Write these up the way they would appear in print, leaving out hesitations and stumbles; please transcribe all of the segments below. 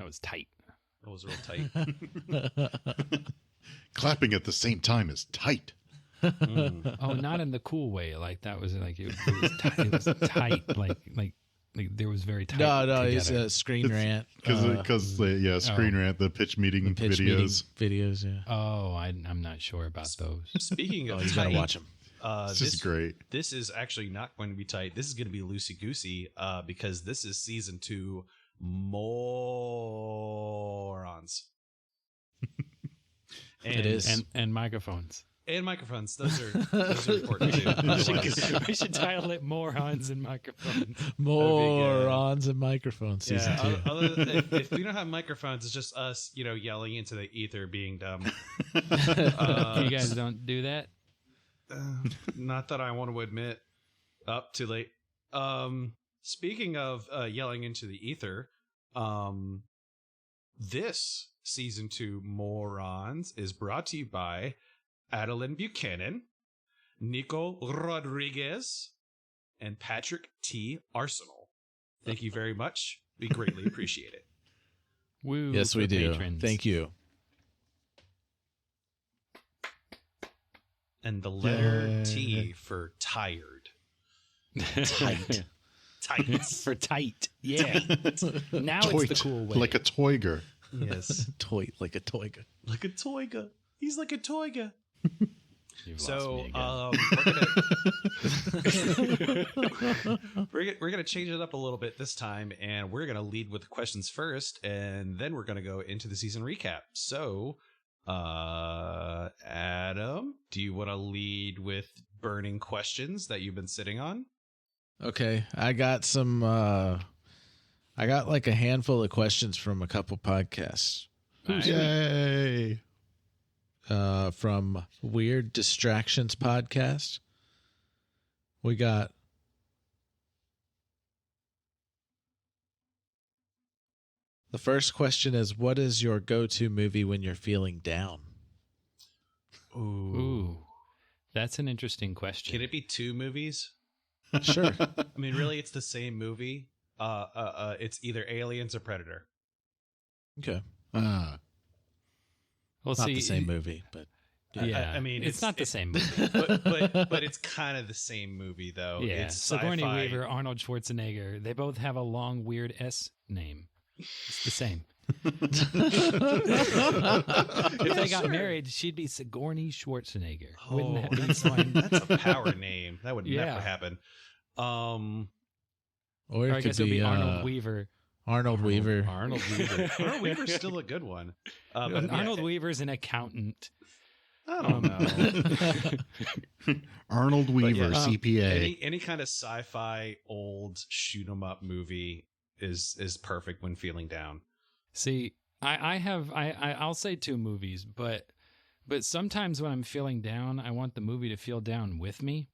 was tight. It was real tight. Clapping at the same time is tight. Oh, not in the cool way. Like that was like it was tight. It was tight. Like there was very tight. No, it's a Screen Rant. Because Screen Rant, the pitch meeting videos. Yeah. Oh, I'm not sure about those. Speaking of you tight, gotta watch them. It's just great. This is actually not going to be tight. This is going to be loosey-goosey because this is season 2 Moooorons. It is. And microphones. And microphones. Those are important too. We should title it Moorons and Microphones. Moorons and Microphones season 2. If we don't have microphones, it's just us, yelling into the ether, being dumb. You guys don't do that? Not that I want to admit. Up too late. Speaking of yelling into the ether, this season 2 Moorons is brought to you by Adeline Buchanan, Nico Rodriguez, and Patrick T. Arsenal. Thank you very much. We greatly appreciate it. Woo, yes, we do. Patrons. Thank you. And the letter T for tired. Tight. Tight. For tight. Yeah. Now it's the cool way. Like a toiger. Yes. Like a toiga. Like a toiga. He's like a toiga. So we're gonna change it up a little bit this time, and we're gonna lead with questions first, and then we're gonna go into the season recap. So, Adam, do you want to lead with burning questions that you've been sitting on? Okay, I got some. I got like a handful of questions from a couple podcasts. Yay! From Weird Distractions podcast. We got the first question is, what is your go-to movie when you're feeling down? Ooh. That's an interesting question. Can it be 2 movies? Sure. I mean, really, it's the same movie. It's either Aliens or Predator. Okay. Well, Not the same movie, but yeah. I mean, it's not the same movie. but it's kind of the same movie, though. Yeah. It's Sigourney sci-fi. Weaver, Arnold Schwarzenegger. They both have a long, weird S name. It's the same. If they got married, she'd be Sigourney Schwarzenegger. Wouldn't that be fun? That's a power name. That would Yeah. never happen. or Or it I could guess it would be Arnold be Weaver. Arnold Weaver. Arnold Weaver. Arnold Weaver's still a good one. But yeah, Arnold Weaver's an accountant. I don't know. Arnold Weaver, yeah, CPA. Any kind of sci-fi old shoot 'em up movie is perfect when feeling down. See, I'll say 2 movies, but sometimes when I'm feeling down, I want the movie to feel down with me.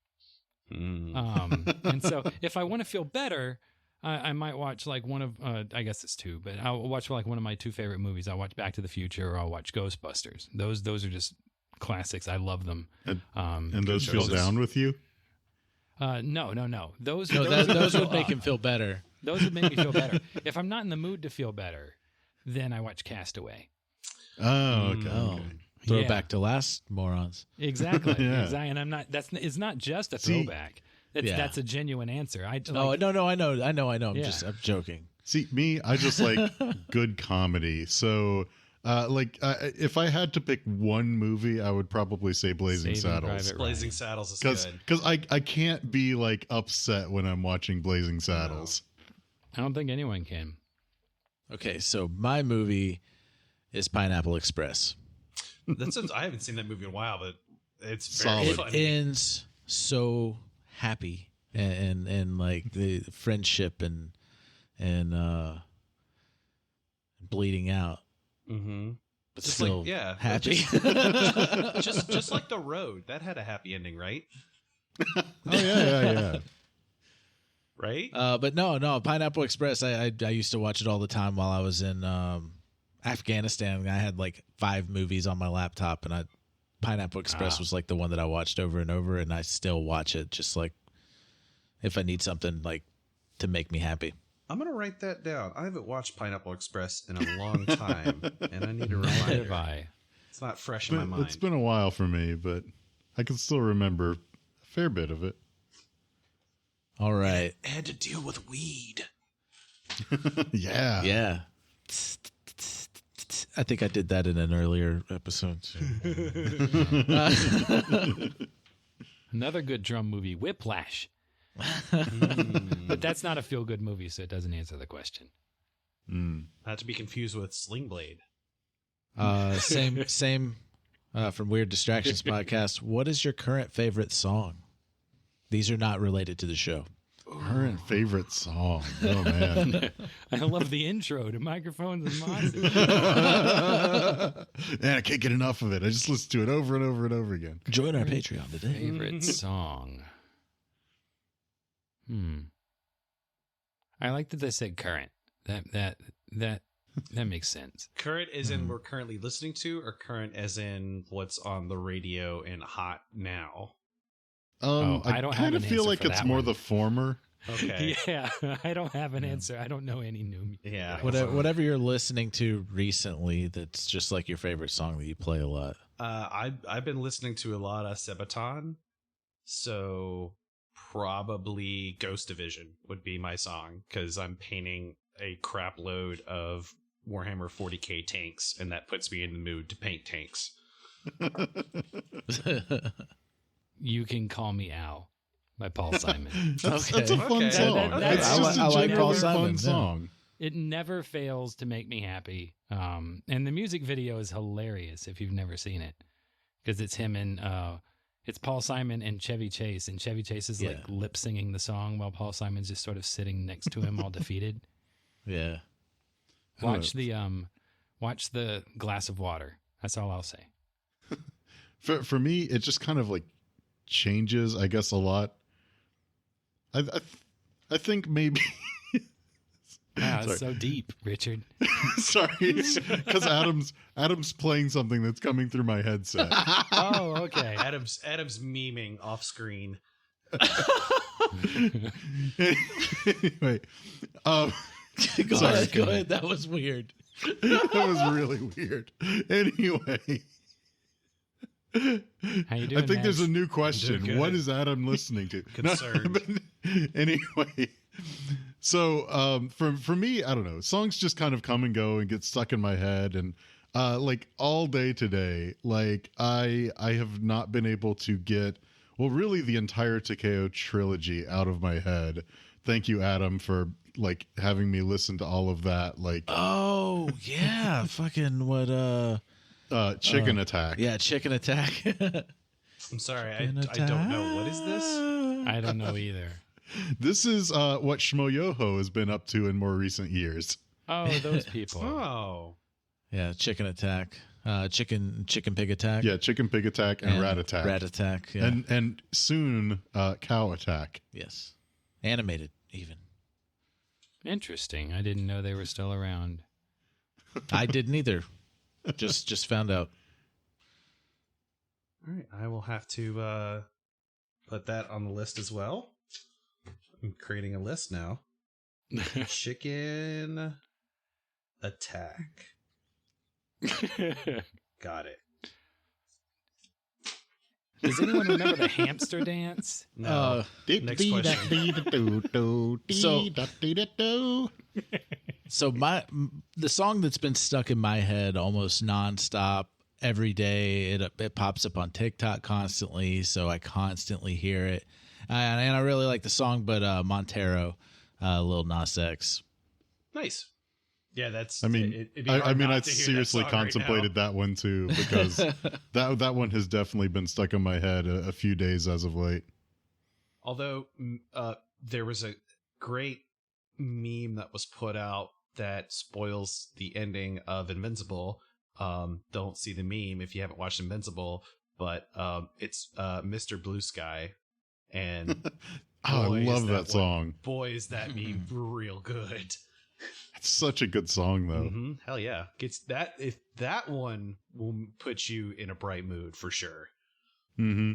And so if I want to feel better, I might watch like one of, I guess it's 2, but I'll watch like one of my 2 favorite movies. I'll watch Back to the Future or I'll watch Ghostbusters. Those are just classics. I love them. And those feel down with you? No. Those would make him feel better. Those would make me feel better. If I'm not in the mood to feel better, then I watch Castaway. Oh, okay. Oh. Throwback to last Morons. Exactly. Yeah. Exactly. And it's not just a throwback. That's a genuine answer. No, I know. I'm joking. See, me, I just like good comedy. So, if I had to pick one movie, I would probably say Blazing Saving Saddles. Private Blazing Ryan. Saddles is good. Because I can't be like upset when I'm watching Blazing Saddles. I don't think anyone can. Okay, so my movie is Pineapple Express. I haven't seen that movie in a while, but it's Solid. very It funny. ends so happy and like the friendship and bleeding out, Mm-hmm. but Just still like, yeah, happy. just like The Road, that had a happy ending, right? Oh, yeah. Right? But no, Pineapple Express. I used to watch it all the time while I was in Afghanistan. I had like 5 movies on my laptop, and Pineapple Express was like the one that I watched over and over, and I still watch it just like if I need something like to make me happy. I'm going to write that down. I haven't watched Pineapple Express in a long time, and I need a Neither have reminder. I. It's not fresh in my mind. It's been a while for me, but I can still remember a fair bit of it. All right. I had to deal with weed. Yeah. Yeah. I think I did that in an earlier episode. So. Another good drum movie, Whiplash. But that's not a feel-good movie, so it doesn't answer the question. Not to be confused with Sling Blade. Same from Weird Distractions podcast. What is your current favorite song? These are not related to the show. Current favorite song. Oh, man. I love the intro to Microphones and Mozzies. Man, I can't get enough of it. I just listen to it over and over and over again. Join our Patreon today. Favorite song. I like that they said current. That makes sense. Current as in we're currently listening to, or current as in what's on the radio and hot now? I don't kind have of an feel answer like for it's that more one. the former. Okay. Yeah, I don't have an answer. I don't know any new music. Yeah. Whatever you're listening to recently, that's just like your favorite song that you play a lot. I've been listening to a lot of Sabaton, so probably Ghost Division would be my song because I'm painting a crap load of Warhammer 40k tanks, and that puts me in the mood to paint tanks. You Can Call Me Al by Paul Simon. That's a Okay. fun Okay. song. That's- It's just I a like Paul genuinely Simon, fun yeah. song. It never fails to make me happy. And the music video is hilarious if you've never seen it, because it's him and it's Paul Simon and Chevy Chase, and Chevy Chase is like lip singing the song while Paul Simon's just sort of sitting next to him, all defeated. Yeah. Watch the Glass of Water. That's all I'll say. For me, it just kind of like changes, I guess, a lot. I think maybe. Wow, Sorry. it's so deep, Richard. Sorry, because Adam's playing something that's coming through my headset. Oh, okay. Adam's memeing off screen. Anyway, Go Sorry. ahead. That was weird. that was really weird. Anyway, How you doing, I think there's a Max? new question. Doing good. What is Adam listening to? Concerned. But anyway, so for me, I don't know. Songs just kind of come and go and get stuck in my head, and like all day today, like I have not been able to get really the entire Takeo trilogy out of my head. Thank you, Adam, for like having me listen to all of that. Like, Oh, yeah. Fucking what? Chicken Attack. Yeah, Chicken Attack. I'm sorry, I don't know. What is this? I don't know either. This is what Shmoyoho has been up to in more recent years. Oh, those people. Oh. Yeah, Chicken Attack. Chicken Pig Attack. Yeah, Chicken Pig Attack and Rat Attack. Rat Attack. Yeah. And soon Cow Attack. Yes. Animated, even. Interesting. I didn't know they were still around. I didn't either. Just found out. All right, I will have to put that on the list as well. I'm creating a list now. Chicken Attack. Got it. Does anyone remember the hamster dance? No. Next So the song that's been stuck in my head almost nonstop every day. It pops up on TikTok constantly, so I constantly hear it. And I really like the song, but Montero, Lil Nas X. Nice. Yeah, that's. I mean, it'd be hard not I to hear that seriously song right contemplated that one too, because that one has definitely been stuck in my head a few days as of late. Although there was a great meme that was put out that spoils the ending of Invincible. Don't see the meme if you haven't watched Invincible, but it's Mr. Blue Sky, and I boy, is love that one- song. Boy, is that meme real good. It's such a good song though. Mm-hmm. Hell yeah, gets that. If that one will put you in a bright mood for sure. Mm-hmm.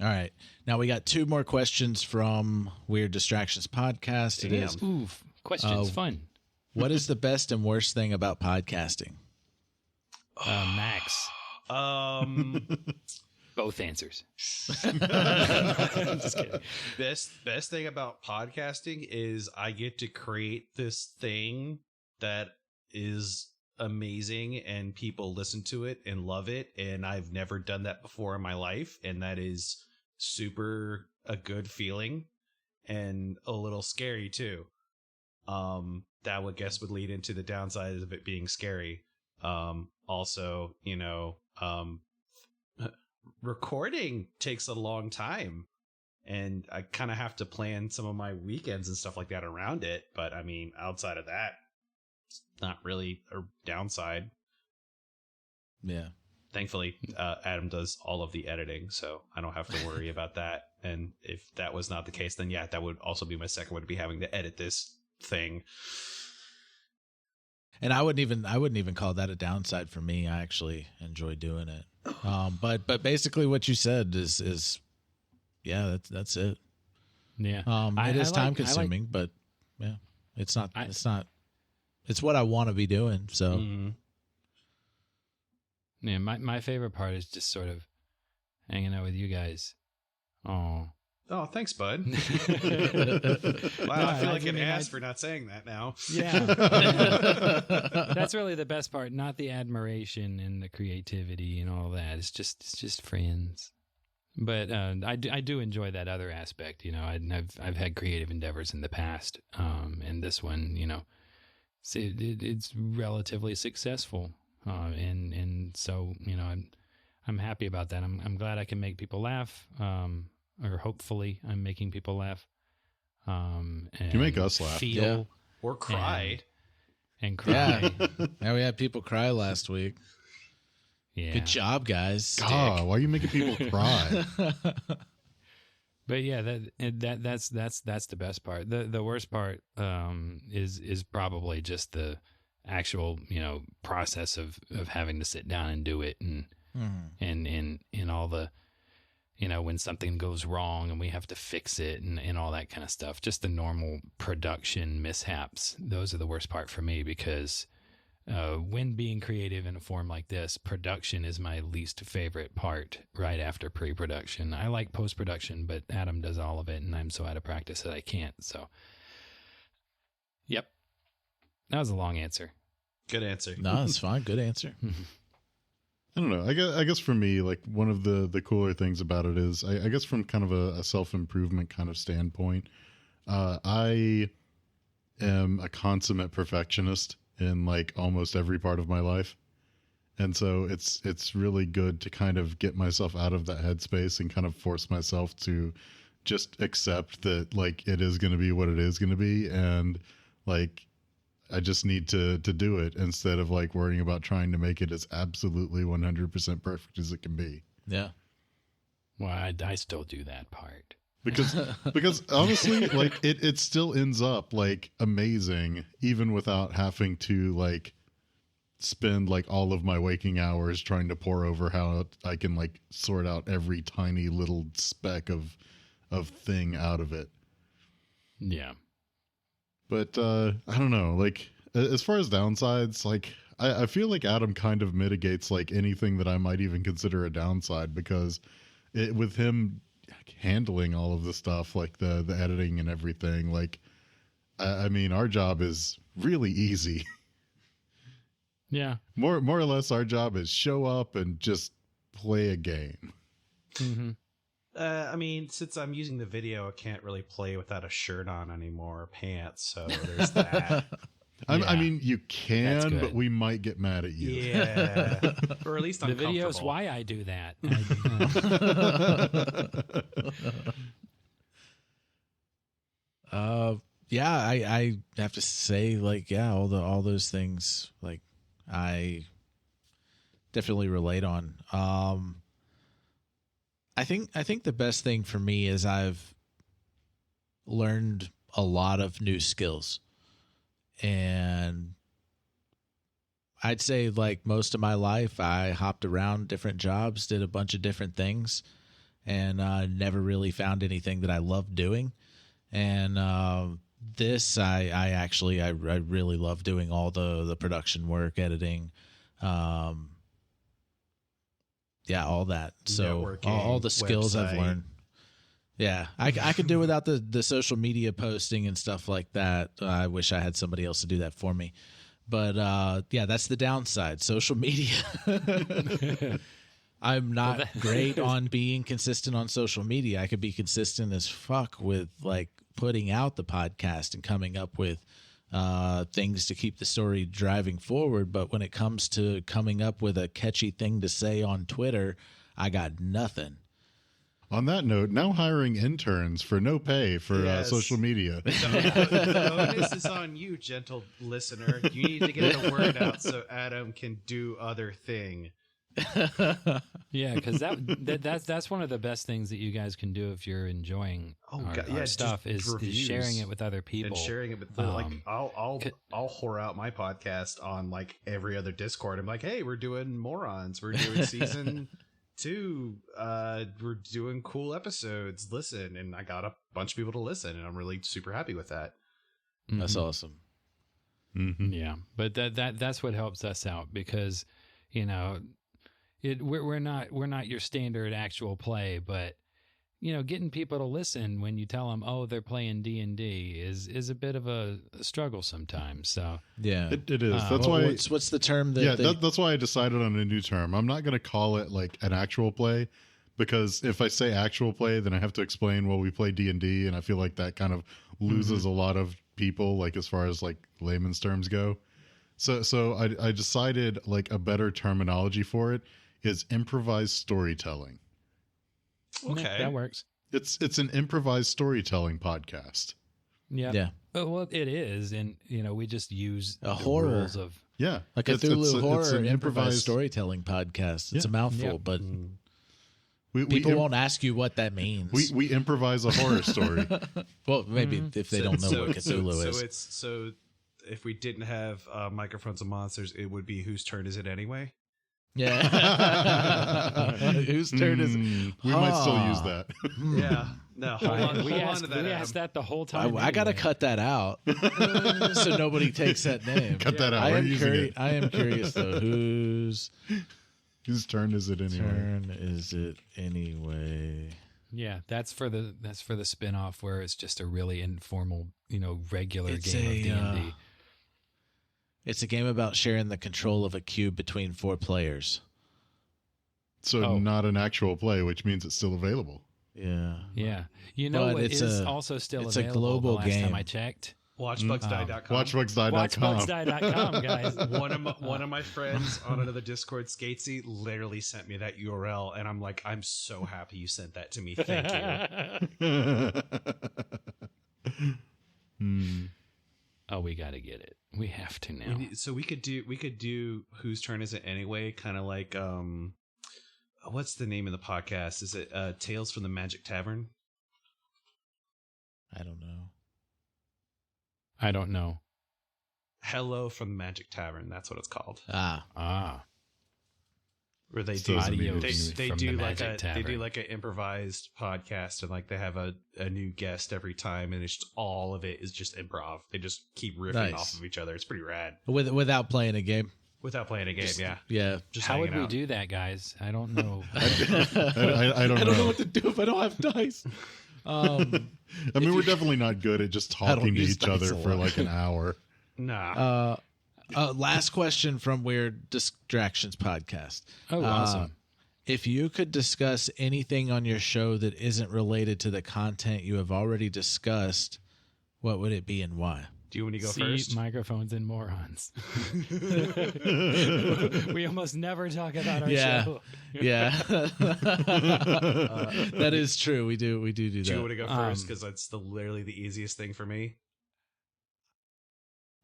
All right. Now we got two more questions from Weird Distractions podcast. It is Oof. Questions, fun. What is the best and worst thing about podcasting? Max. Both answers. Just kidding. Best thing about podcasting is I get to create this thing that is amazing and people listen to it and love it, and I've never done that before in my life, and that is super a good feeling and a little scary too. That would lead into the downside of it being scary. Also, recording takes a long time, and I kind of have to plan some of my weekends and stuff like that around it. But I mean, outside of that, it's not really a downside. Yeah. Thankfully, Adam does all of the editing, so I don't have to worry about that. And if that was not the case, then yeah, that would also be my second one, to be having to edit this thing. And I wouldn't even call that a downside for me. I actually enjoy doing it. But basically what you said is yeah, that's it. Yeah. It is time consuming, but yeah, it's not, it's what I want to be doing. So yeah, my favorite part is just sort of hanging out with you guys. Oh, thanks, bud. Wow, No, I feel like an ass for not saying that now. Yeah. That's really the best part, not the admiration and the creativity and all that. It's just friends. But I do enjoy that other aspect. I've had creative endeavors in the past, and this one, it's relatively successful, and so I'm happy about that. I'm glad I can make people laugh. Or hopefully I'm making people laugh. And you make us laugh. Feel or cry. And cry. Yeah, we had people cry last week. Yeah. Good job, guys. God, why are you making people cry? But yeah, that's the best part. The worst part is probably just the actual process of having to sit down and do it and all the when something goes wrong and we have to fix it and all that kind of stuff. Just the normal production mishaps. Those are the worst part for me, because when being creative in a form like this, production is my least favorite part right after pre-production. I like post-production, but Adam does all of it, and I'm so out of practice that I can't. So, yep. That was a long answer. Good answer. No, it's fine. Good answer. I don't know. I guess for me, like, one of the cooler things about it is, I guess from kind of a self-improvement kind of standpoint, I am a consummate perfectionist in like almost every part of my life. And so it's really good to kind of get myself out of that headspace and kind of force myself to just accept that, like, it is going to be what it is going to be. And like, I just need to do it instead of like worrying about trying to make it as absolutely 100% perfect as it can be. Yeah. Well, I still do that part. Because honestly, like it still ends up like amazing, even without having to like spend like all of my waking hours trying to pore over how I can like sort out every tiny little speck of thing out of it. Yeah. But I don't know, like as far as downsides, like I feel like Adam kind of mitigates like anything that I might even consider a downside, because with him handling all of the stuff, like the editing and everything, like I mean, our job is really easy. Yeah. More or less, our job is show up and just play a game. Mm-hmm. I mean, since I'm using the video, I can't really play without a shirt on anymore or pants, so there's that. I mean, you can, but we might get mad at you. Yeah. Or at least the uncomfortable. video's why I do that. Yeah, I have to say, like, yeah, all those things, like, I definitely relate on. I think the best thing for me is I've learned a lot of new skills, and I'd say like most of my life I hopped around different jobs, did a bunch of different things, and never really found anything that I loved doing. And this, I really love doing all the production work, editing, yeah, all that. So all the skills I've learned. Yeah, I could do without the social media posting and stuff like that. I wish I had somebody else to do that for me. But yeah, that's the downside. Social media. I'm not great on being consistent on social media. I could be consistent as fuck with like putting out the podcast and coming up with things to keep the story driving forward. But when it comes to coming up with a catchy thing to say on Twitter, I got nothing. On that note, now hiring interns for no pay for social media. The onus is on you, gentle listener. You need to get the word out so Adam can do other thing. Yeah, because that's one of the best things that you guys can do if you're enjoying our stuff is sharing it with other people and sharing it with I'll whore out my podcast on like every other Discord. I'm like, hey, we're doing Moooorons. We're doing season 2. We're doing cool episodes. Listen, and I got a bunch of people to listen, and I'm really super happy with that. That's awesome. Mm-hmm. Yeah, but that's what helps us out because we're not your standard actual play, but getting people to listen when you tell them, oh, they're playing D&D is a bit of a struggle sometimes. So yeah, it is. That's why. What's the term? That's why I decided on a new term. I'm not going to call it like an actual play, because if I say actual play, then I have to explain, well, we play D&D, and I feel like that kind of loses a lot of people, like as far as like layman's terms go. So I decided like a better terminology for it is improvised storytelling. Okay, that works. It's an improvised storytelling podcast. Yeah. Well, it is, and we just use a horror rules of like a Cthulhu horror it's an improvised storytelling podcast. It's a mouthful, but people won't ask you what that means. We improvise a horror story. Well, maybe if they don't know what Cthulhu is. So if we didn't have microphones and monsters, it would be Whose Turn Is It Anyway? Yeah. Whose turn is it? We might still use that. Yeah. No, hold on to that. We asked that the whole time. I got to cut that out so nobody takes that name. Cut that out. I am curious though. Whose turn is it anyway? Yeah, that's for the spin-off where it's just a really informal, regular game of D&D. It's a game about sharing the control of a cube between 4 players. So not an actual play, which means it's still available. Yeah. Yeah. What is also still available? It's a global the last game. time I checked. Watchbugsdie.com. Watchbugsdie.com. Watchbugsdie.com, guys. One of my friends on another Discord, Skatesy, literally sent me that URL, and I'm like, I'm so happy you sent that to me. Thank you. Oh, we got to get it. We have to now. So we could do Whose Turn Is It Anyway? Kind of like what's the name of the podcast? Is it Tales from the Magic Tavern? I don't know. Hello from the Magic Tavern. That's what it's called. Where they do like an improvised podcast, and like they have a new guest every time, and it's just, all of it is just improv. They just keep riffing off of each other. It's pretty rad. Without playing a game. Without playing a game, yeah. Just how would we do that, guys? I don't know. I don't know what to do if I don't have dice. I mean, we're definitely not good at just talking to each other for like an hour. Nah. Last question from Weird Distractions Podcast. Oh, awesome. If you could discuss anything on your show that isn't related to the content you have already discussed, what would it be and why? Do you want to go first? Microphones and Moooorons. We almost never talk about our show. Yeah. That is true. We do that. Do you want to go first? Because that's literally the easiest thing for me.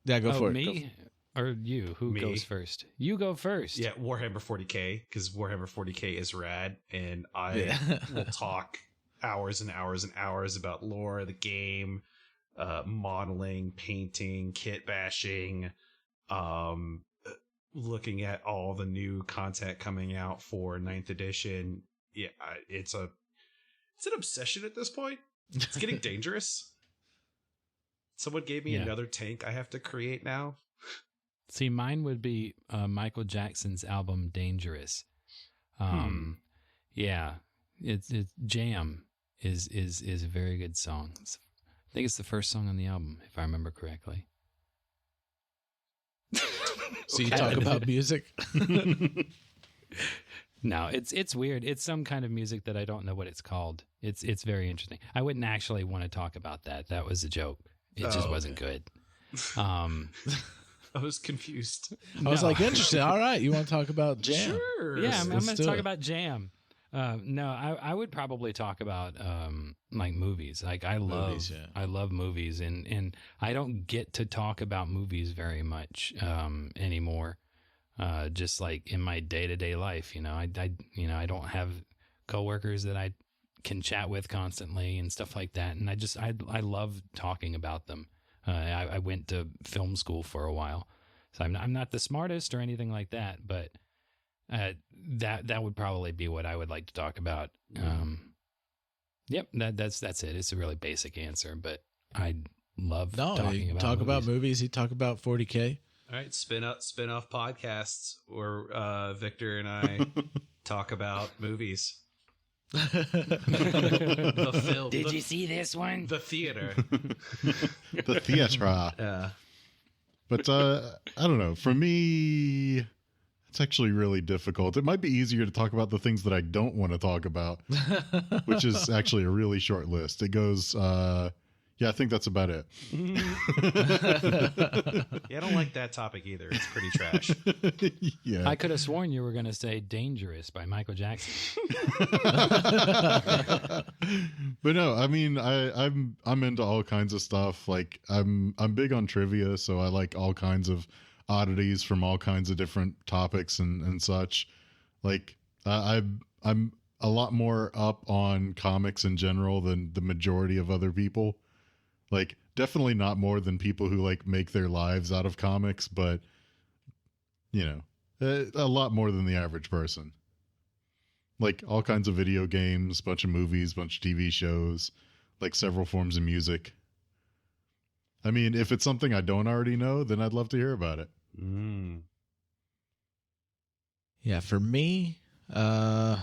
Yeah, go for it. Me? Or you? Who goes first? You go first. Yeah, Warhammer 40K, because Warhammer 40K is rad, and I will talk hours and hours and hours about lore, the game, modeling, painting, kit bashing, looking at all the new content coming out for 9th edition. Yeah, it's an obsession at this point. It's getting dangerous. Someone gave me another tank I have to create now. See, mine would be Michael Jackson's album Dangerous. Yeah, it's Jam is a very good song. I think it's the first song on the album, if I remember correctly. So you talk about music? No, it's weird. It's some kind of music that I don't know what it's called. It's very interesting. I wouldn't actually want to talk about that. That was a joke. It just wasn't good. I was confused. I was like, interesting. All right, you want to talk about Jam? Sure. Yeah, I'm going to talk it. about Jam. No, I would probably talk about like movies. Like I love movies, and I don't get to talk about movies very much anymore. Just like in my day-to-day life, I don't have coworkers that I can chat with constantly and stuff like that. And I love talking about them. I went to film school for a while, so I'm not the smartest or anything like that, but that would probably be what I would like to talk about. Yep, that's it. It's a really basic answer, but I love talking about movies. You talk about 40K. All right, spin-off podcasts where Victor and I talk about movies. The film. Did you see this one? The theater. The theater. Yeah. But I don't know. For me, it's actually really difficult. It might be easier to talk about the things that I don't want to talk about, which is actually a really short list. It goes, I think that's about it. Yeah, I don't like that topic either. It's pretty trash. Yeah. I could have sworn you were going to say Dangerous by Michael Jackson. But no, I mean, I'm into all kinds of stuff. Like I'm big on trivia, so I like all kinds of oddities from all kinds of different topics and such. Like I'm a lot more up on comics in general than the majority of other people. Like definitely not more than people who like make their lives out of comics, but a lot more than the average person. Like all kinds of video games, bunch of movies, bunch of TV shows, like several forms of music. I mean, if it's something I don't already know, then I'd love to hear about it. Yeah, for me, yeah,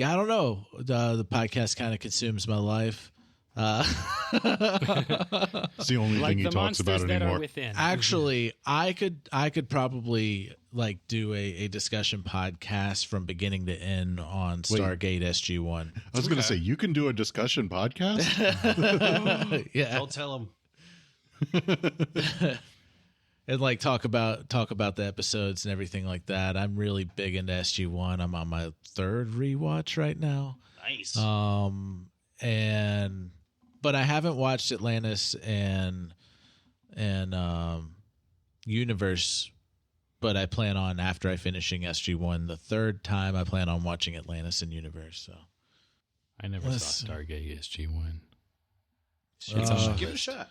I don't know. The podcast kind of consumes my life. It's the only Like thing he the talks about monsters that are anymore. within. Actually, I could probably like do a discussion podcast from beginning to end on Stargate SG-1. I was going to say, you can do a discussion podcast? Yeah, Don't tell him. and like talk about the episodes and everything like that. I'm really big into SG-1. I'm on my third rewatch right now. Nice. But I haven't watched Atlantis and Universe, but I plan on, after I finishing SG-1, the third time I plan on watching Atlantis and Universe. So I never saw Stargate SG-1. It's on my give it a list. shot.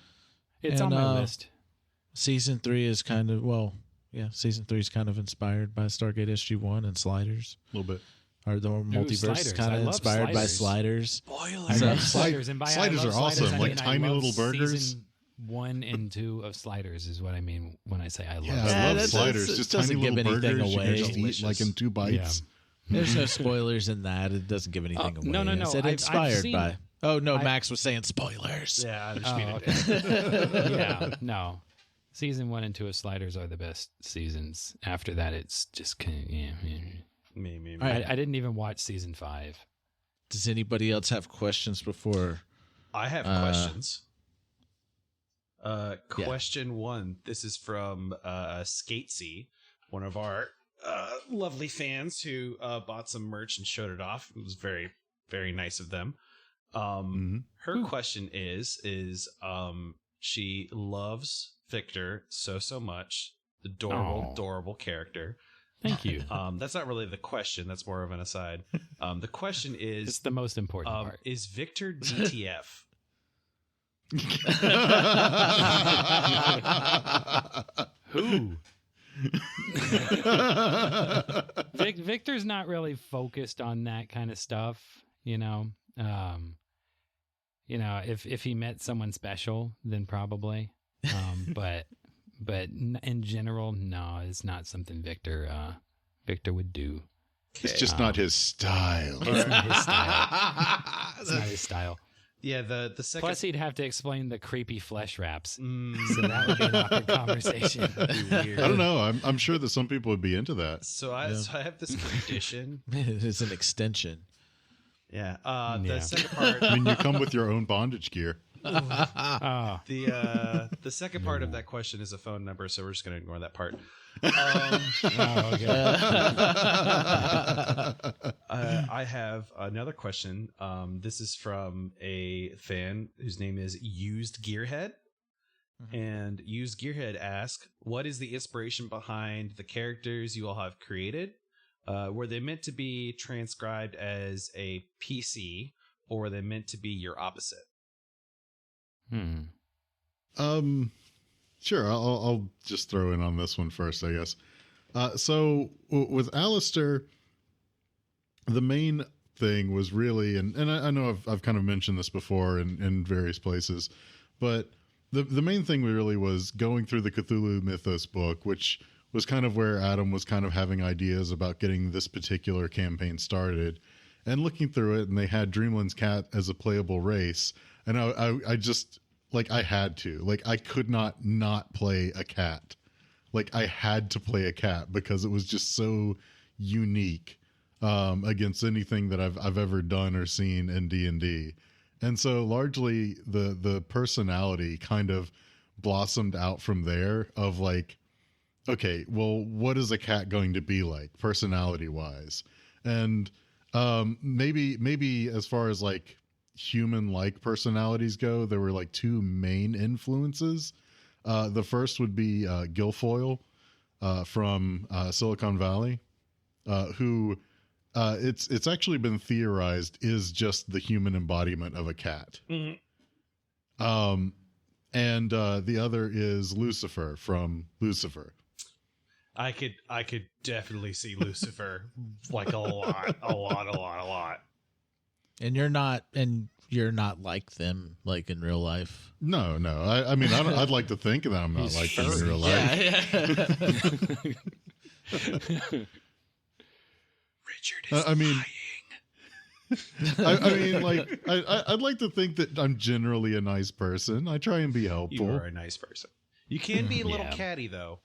It's on my list. Season 3 is kind of Season 3 is kind of inspired by Stargate SG-1 and Sliders. A little bit. Or the multiverse Sliders. is kind I of love inspired by Sliders. Sliders. I So- love Sliders, and by Sliders I love are awesome, Sliders, I like mean, I tiny love little burgers. Season 1 and 2 of Sliders is what I mean when I say I love. Yeah, Sliders. I love that sliders. doesn't Just tiny give little anything burgers away. you can just eat like in 2 bites. There's no spoilers in that. It doesn't give anything away. no. I said I've inspired seen- by. Oh no, Max was saying spoilers. Yeah, I just Oh, mean okay. Yeah, no. Season 1 and 2 of Sliders are the best seasons. After that, it's just kind of, me. All right. I didn't even watch season 5. Does anybody else have questions before? I have questions. Question 1. This is from Skatesy, one of our lovely fans who bought some merch and showed it off. It was very, very nice of them. Her question is she loves Victor so much. Adorable character. Thank you. That's not really the question. That's more of an aside. The question is, It's the most important part. is Victor DTF? Who? Victor's not really focused on that kind of stuff, you know. If he met someone special, then probably. But in general, no, it's not something Victor would do. It's just not his style. It's not his style. It's not his style. Yeah, the second. Plus, he'd have to explain the creepy flesh wraps, so that would be an awkward conversation. I don't know. I'm sure that some people would be into that. So I have this condition. It's an extension. Yeah. Yeah. The second part. I mean, you come with your own bondage gear. Oh, The second part of that question is a phone number, so we're just going to ignore that part. okay. I have another question. This is from a fan whose name is Used Gearhead. And Used Gearhead asks, what is the inspiration behind the characters you all have created? Were they meant to be transcribed as a PC, or were they meant to be your opposite? Sure. I'll just throw in on this one first, I guess. So with Alistair, the main thing was really, and I know I've kind of mentioned this before in various places, but the main thing really was going through the Cthulhu Mythos book, which was kind of where Adam was kind of having ideas about getting this particular campaign started, and looking through it, and they had Dreamland's cat as a playable race. And I just, like, I had to. Like, I could not play a cat. Like, I had to play a cat because it was just so unique against anything that I've ever done or seen in D&D. And so largely the personality kind of blossomed out from there of like, okay, well, what is a cat going to be like personality-wise? And maybe as far as like human-like personalities go, there were like two main influences. The first would be Guilfoyle from Silicon Valley, who it's actually been theorized is just the human embodiment of a cat. Mm-hmm. And the other is Lucifer from Lucifer. I could definitely see Lucifer like a lot. And you're not like them, like in real life. No. I mean, I'd like to think that I'm not like them in real life. Yeah. Richard is lying. I mean, like, I'd like to think that I'm generally a nice person. I try and be helpful. You are a nice person. You can be a little catty, though.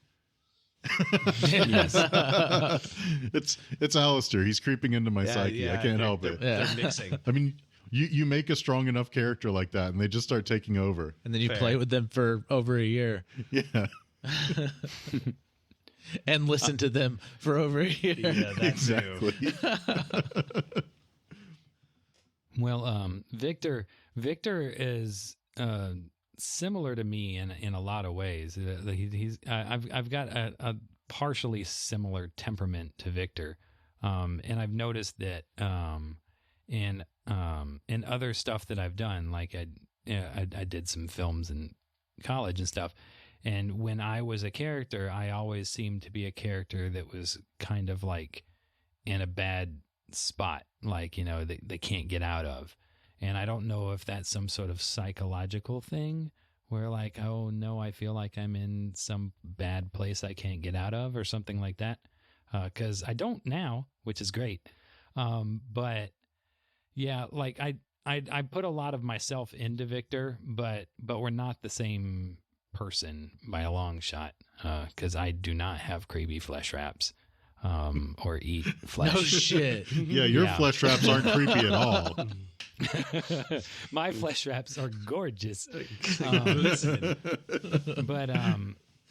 Yes. It's Alistair. He's creeping into my psyche. I can't help it. They're mixing. I mean, you make a strong enough character like that, and they just start taking over. And then you play with them for over a year. Yeah. And listen to them for over a year. Yeah, that's exactly. Well, Victor is similar to me in a lot of ways. I've got a partially similar temperament to Victor, and I've noticed that in other stuff that I've done, like I did some films in college and stuff. And when I was a character, I always seemed to be a character that was kind of like in a bad spot, like, you know, they can't get out of. And I don't know if that's some sort of psychological thing where like, oh no, I feel like I'm in some bad place I can't get out of or something like that. 'Cause I don't now, which is great. But yeah, like I put a lot of myself into Victor, but we're not the same person by a long shot. 'Cause I do not have creepy flesh wraps. Or eat flesh. No shit. Yeah, your flesh wraps aren't creepy at all. My flesh wraps are gorgeous.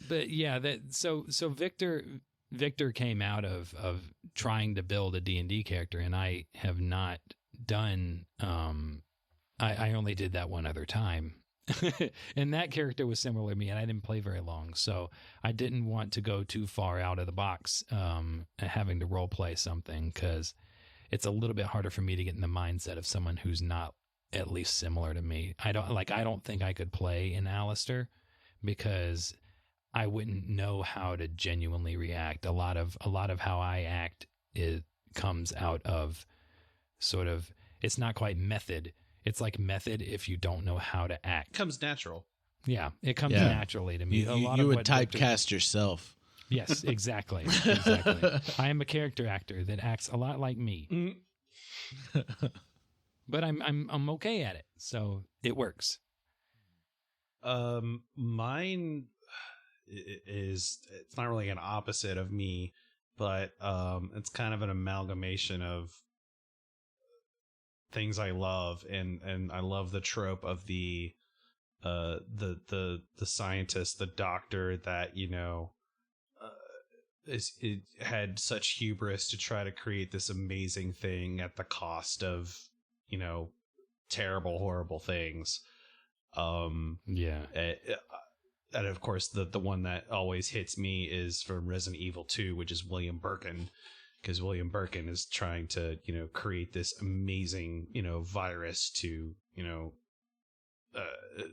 But yeah, so Victor came out of trying to build a D&D character, and I have not done. I only did that one other time. And that character was similar to me, and I didn't play very long, so I didn't want to go too far out of the box, having to role play something, because it's a little bit harder for me to get in the mindset of someone who's not at least similar to me. I don't think I could play an Alistair, because I wouldn't know how to genuinely react. A lot of how I act, it comes out of sort of, it's not quite method. It's like method if you don't know how to act. It comes natural. Yeah, it comes naturally to me. You would typecast yourself. Yes, exactly. Exactly. I am a character actor that acts a lot like me. But I'm okay at it, so it works. Mine is, it's not really an opposite of me, but it's kind of an amalgamation of things I love, and I love the trope of the scientist, the doctor that, you know, it had such hubris to try to create this amazing thing at the cost of, you know, terrible, horrible things. Yeah. And of course, the one that always hits me is from Resident Evil 2, which is William Birkin, because William Birkin is trying to, you know, create this amazing, you know, virus to, you know,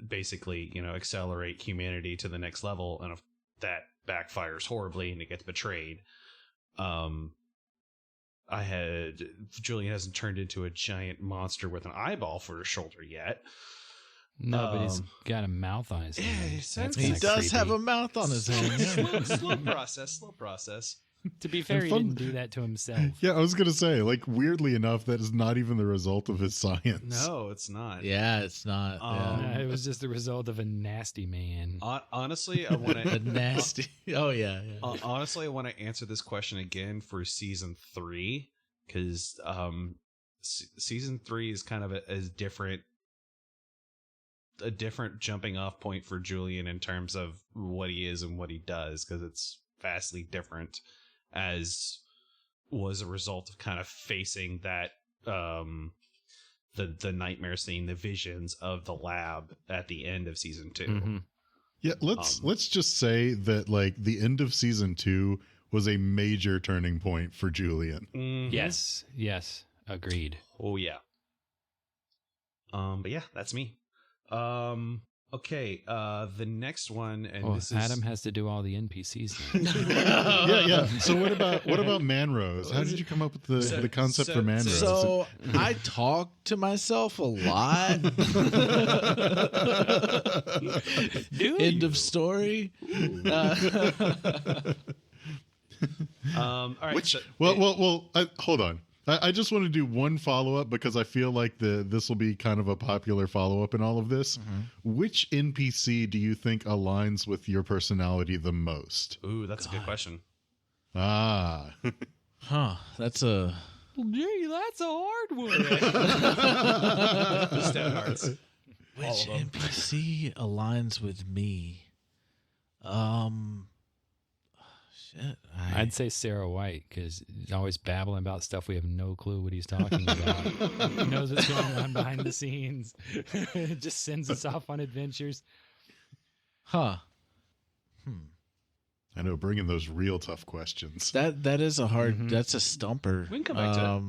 basically, you know, accelerate humanity to the next level, and if that backfires horribly and it gets betrayed. Julian hasn't turned into a giant monster with an eyeball for a shoulder yet. No, but he's got a mouth on his hand. He does have a mouth on his hand. Slow process. To be fair, he didn't do that to himself. Yeah, I was going to say, like, weirdly enough, that is not even the result of his science. No, it's not. Yeah, it's not. It was just the result of a nasty man. Honestly, I want to... nasty. Oh, yeah. Honestly, I want to answer this question again for season 3, because season 3 is kind of a different jumping off point for Julian in terms of what he is and what he does, because it's vastly different, as was a result of kind of facing that the nightmare scene, the visions of the lab at the end of season 2. Mm-hmm. Yeah, let's just say that, like, the end of season 2 was a major turning point for Julian. Mm-hmm. Yes, agreed. Oh yeah. But yeah, that's me. Okay, the next one, and this is Adam has to do all the NPCs now. yeah. So what about Man-Rose? How did you come up with the concept for Man-Rose? So I talk to myself a lot. End of story. All right. Hold on. I just want to do one follow-up, because I feel like this will be kind of a popular follow-up in all of this. Mm-hmm. Which NPC do you think aligns with your personality the most? Ooh, that's a good question. Huh. That's a... Gee, that's a hard one. Which NPC aligns with me? Shit. I'd say Sarah White, because he's always babbling about stuff we have no clue what he's talking about. He knows what's going on behind the scenes. Just sends us off on adventures. Huh. I know, bringing those real tough questions. That is a hard. That's a stumper. We can come back to it.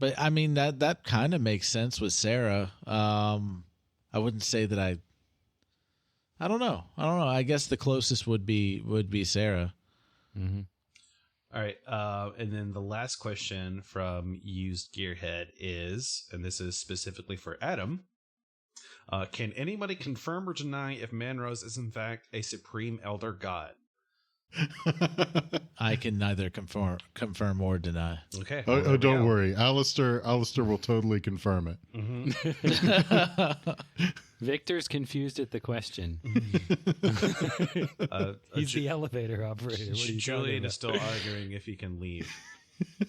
But I mean that kind of makes sense with Sarah. I wouldn't say that I don't know. I guess the closest would be Sarah. Mm-hmm. All right. And then the last question from Used Gearhead is, and this is specifically for Adam, can anybody confirm or deny if Man-Rose is in fact a supreme elder god? I can neither confirm or deny. Okay. Oh, don't worry. Alistair will totally confirm it. Mm-hmm. Victor's confused at the question. He's the elevator operator. Julian is still arguing if he can leave.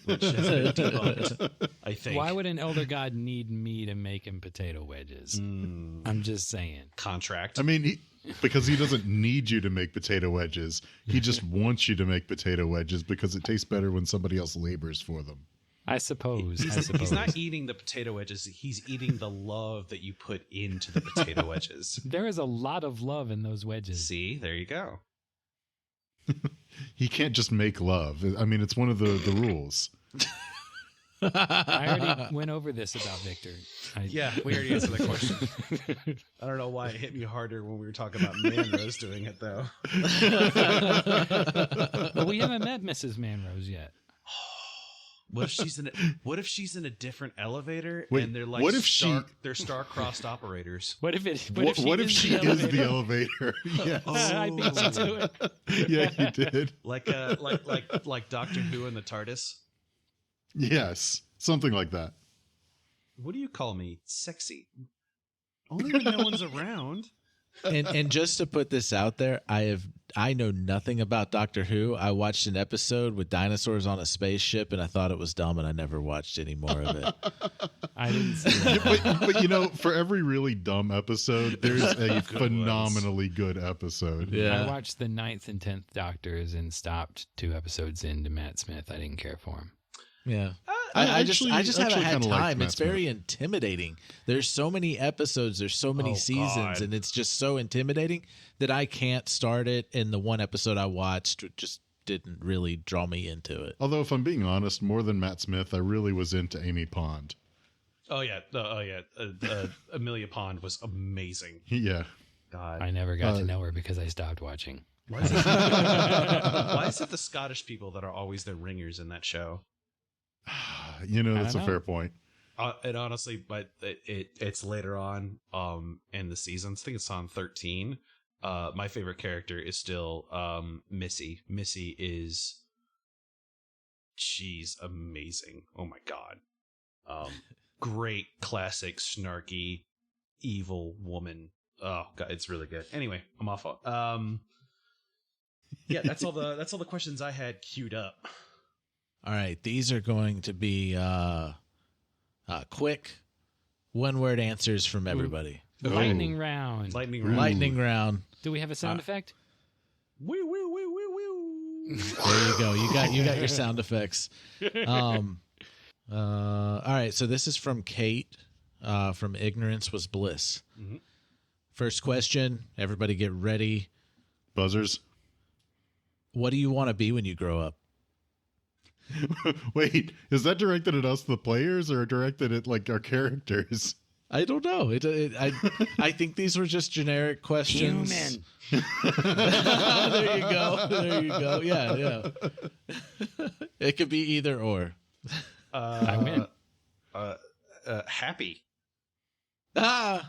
Which is debunked, I think. Why would an elder god need me to make him potato wedges? I'm just saying. Contract. I mean, because he doesn't need you to make potato wedges. He just wants you to make potato wedges because it tastes better when somebody else labors for them. I suppose. He's not eating the potato wedges. He's eating the love that you put into the potato wedges. There is a lot of love in those wedges. See, there you go. He can't just make love. I mean, it's one of the rules. I already went over this about Victor. Yeah, we already answered that question. I don't know why it hit me harder when we were talking about Manrose doing it, though. But we haven't met Mrs. Manrose yet. What if she's in a different elevator Wait, and they're like what if they're star-crossed operators? What if she is the elevator? Yes. I beat you to it. Yeah, you did. Like Doctor Who in the TARDIS? Yes, something like that. What do you call me? Sexy. Only when no one's around. And just to put this out there, I know nothing about Doctor Who. I watched an episode with dinosaurs on a spaceship, and I thought it was dumb, and I never watched any more of it. I didn't see that. But you know, for every really dumb episode, there's a phenomenally good episode. Yeah. I watched the 9th and 10th Doctors and stopped 2 episodes into Matt Smith. I didn't care for him. Yeah. I I just haven't had kinda liked time. Matt It's very intimidating. There's so many episodes, there's so many seasons, God. and it's just so intimidating that I can't start it. And the one episode I watched just didn't really draw me into it. Although, if I'm being honest, more than Matt Smith, I really was into Amy Pond. Oh yeah. Amelia Pond was amazing. Yeah. God. I never got to know her because I stopped watching. Why is it the Scottish people that are always the ringers in that show? You know, that's I a don't fair point. It honestly, but it's later on in the seasons. I think it's on 13. My favorite character is still Missy. She's amazing. Oh my god. Great classic snarky evil woman. Oh god, it's really good. Anyway, I'm off. Yeah, that's all the questions I had queued up. All right. These are going to be quick, one-word answers from everybody. The lightning round. Lightning Ooh. round. Lightning round. Do we have a sound effect? Woo woo woo woo woo. There you go. You got your sound effects. All right. So this is from Kate from Ignorance Was Bliss. Mhm. First question. Everybody get ready. Buzzers. What do you want to be when you grow up? Wait, is that directed at us, the players, or directed at like our characters? I don't know. I think these were just generic questions. Human. There you go. There you go. Yeah. It could be either or. I win. Happy. Ah.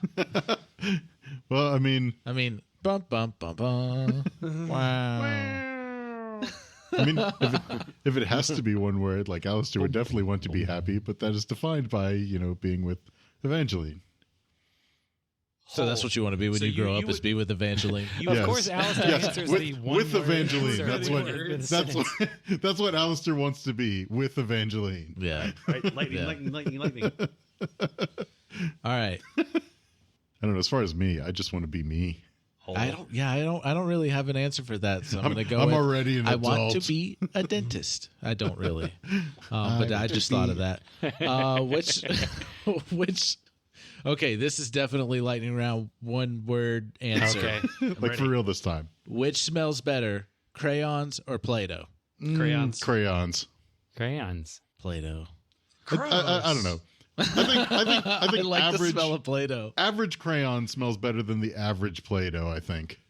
Well, I mean, Bum bum bum bum. Wow. I mean, if it has to be one word, like Alistair would definitely want to be happy, but that is defined by, you know, being with Evangeline. So that's what you want to be when So you grow you up, is would- be with Evangeline. Of course, Alistair Yes, answers with- the one with word Evangeline. answer That's with what- the That's sentence. that's what Alistair wants to be, with Evangeline. Yeah. Right? Lightning, Yeah. lightning. All right. I don't know. As far as me, I just want to be me. I don't really have an answer for that. So I'm going to go. I'm with, already an I adult. want to be a dentist. I don't really, but I just thought of that. Which? Okay, this is definitely lightning round. One word answer. Okay. Like for real this time. Which smells better, crayons or Play-Doh? Crayons. Crayons. Crayons. Play-Doh. I don't know. I think I like the average smell of Play-Doh. average crayon smells better than the average Play-Doh, I think.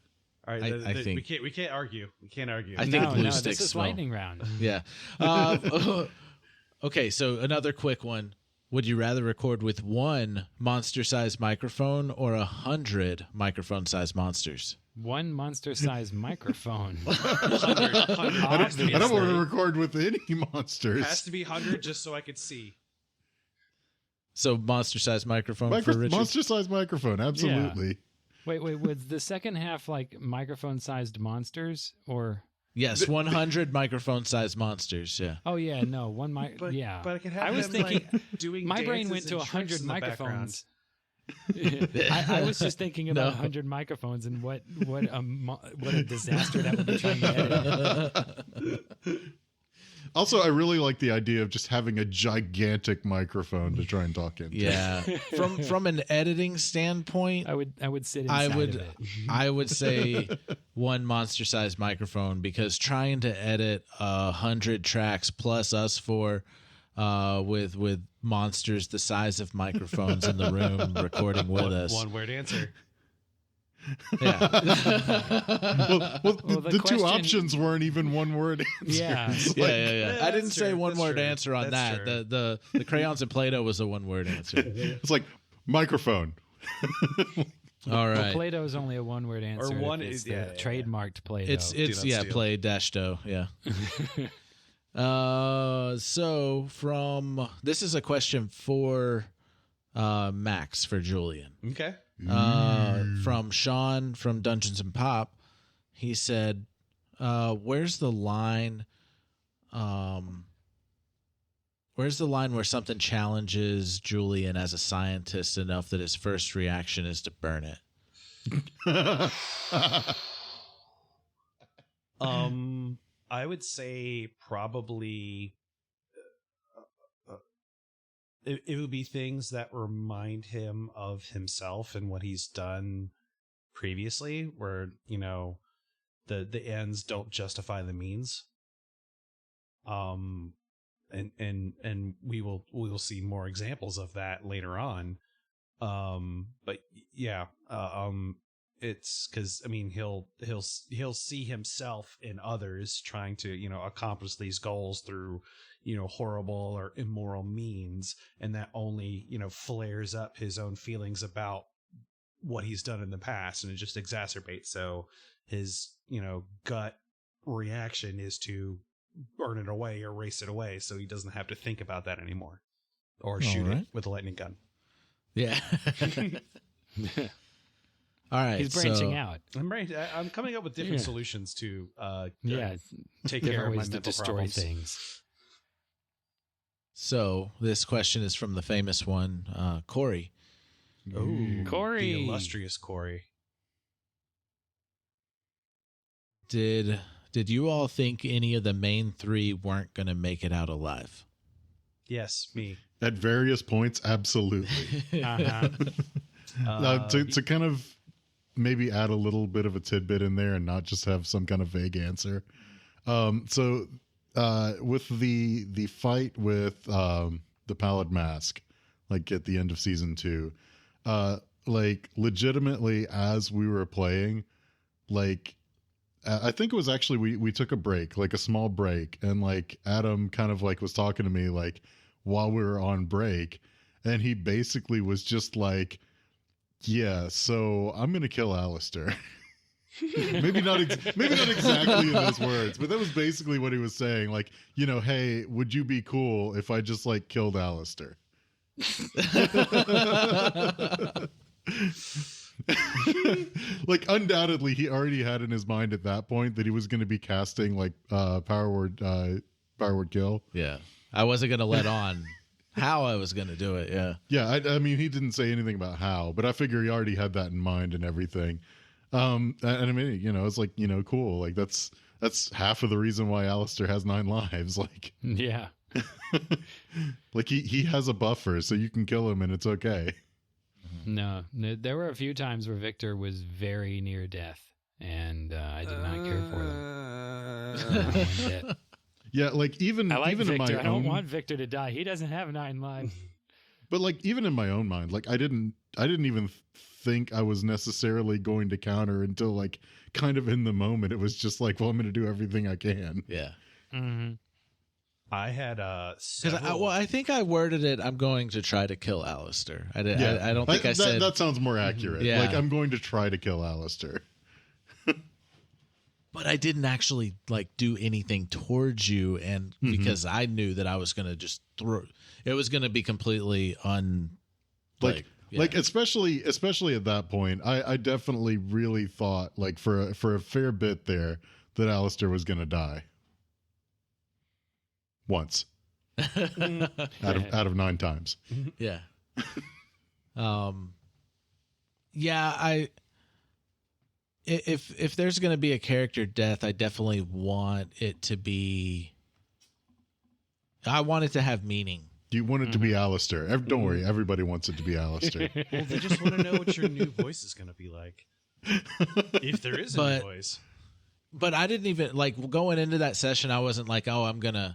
All right, I think- we can't argue. We can't argue. I think No, glue no, sticks this is smell. lightning round. Yeah. Okay, so another quick one. Would you rather record with one monster-sized microphone or 100 microphone-sized monsters? One monster-sized microphone. 100. I don't want to record with any monsters. Has to be 100 just so I could see. So monster-sized microphone for Richard? Monster-sized microphone, absolutely. Wait, was the second half like microphone-sized monsters or? Yes, 100 microphone-sized monsters. Yeah. Oh yeah, no one mic. But, Yeah, but I could have I was him, thinking. like, doing My brain dances went to and 100 tricks in the background. microphones. I was just thinking about No. 100 microphones and what a disaster that would be trying to edit. Also, I really like the idea of just having a gigantic microphone to try and talk into. Yeah. From an editing standpoint, I would sit inside of it. I would say one monster-sized microphone, because trying to edit 100 tracks plus us for with monsters the size of microphones in the room recording with us. One word answer. Yeah. The two options weren't even one word answers. Yeah. Yeah. I didn't That's say true. one That's word true. answer on That's that. true. The crayons and Play-Doh was a one word answer. It's like microphone. All right. Well, Play-Doh is only a one-word answer. If one it's is- the yeah. trademarked Play-Doh. It's Do not steal. Play-Doh. Yeah. So from this is a question for Max for Julian. Okay. From Sean from Dungeons and Pop. He said, where's the line where something challenges Julian as a scientist enough that his first reaction is to burn it? I would say probably it would be things that remind him of himself and what he's done previously, where the ends don't justify the means. And we will see more examples of that later on. But yeah, it's because he'll see himself in others trying to accomplish these goals through horrible or immoral means, and that only flares up his own feelings about what he's done in the past, and it just exacerbates. So his gut reaction is to burn it away, erase it away, so he doesn't have to think about that anymore, or shoot it with a lightning gun. Yeah. All right. He's branching out. I'm coming up with different solutions to take Different care of my ways to mental destroy problems. things. So this question is from the famous one, Corey. Oh, Corey. the illustrious Corey. Did you all think any of the main three weren't going to make it out alive? Yes, me. At various points, absolutely. Uh-huh. To kind of maybe add a little bit of a tidbit in there and not just have some kind of vague answer. So with the fight with the Pallid Mask, like at the end of season 2, like legitimately as we were playing, like I think it was actually we took a break, like a small break, and like Adam kind of like was talking to me like while we were on break, and he basically was just like, yeah, so I'm gonna kill Alistair. maybe not exactly in those words, but that was basically what he was saying. Like, hey, would you be cool if I just like killed Alistair? Like undoubtedly he already had in his mind at that point that he was going to be casting like power word kill. Yeah. I wasn't going to let on how I was going to do it. Yeah. I mean, he didn't say anything about how, but I figure he already had that in mind and everything. And I mean, it's like, cool. Like that's half of the reason why Alistair has 9 lives. Like, Yeah. like he has a buffer, so you can kill him and it's okay. No, there were a few times where Victor was very near death, and I did not care for them. Yeah, like even I like even Victor. in my I don't own, want Victor to die. He doesn't have 9 lives. but like even in my own mind, like I didn't even think I was necessarily going to counter until like kind of in the moment. It was just like, well, I'm going to do everything I can. Yeah. Mm-hmm. I had Because I think I worded it, I'm going to try to kill Alistair. I don't think I said... That sounds more accurate. Yeah. Like, I'm going to try to kill Alistair. But I didn't actually, like, do anything towards you, and because I knew that I was going to just throw... It was going to be completely Like, especially at that point, I definitely really thought, like, for a fair bit there, that Alistair was going to die. Once. out of 9 times. Yeah. Yeah, if there's going to be a character death, I definitely want it to be... I want it to have meaning. You want it to be Alistair. Don't worry, everybody wants it to be Alistair. well, they just want to know what your new voice is going to be like. If there is a new voice. But I didn't even, like, going into that session, I wasn't like, oh, I'm going to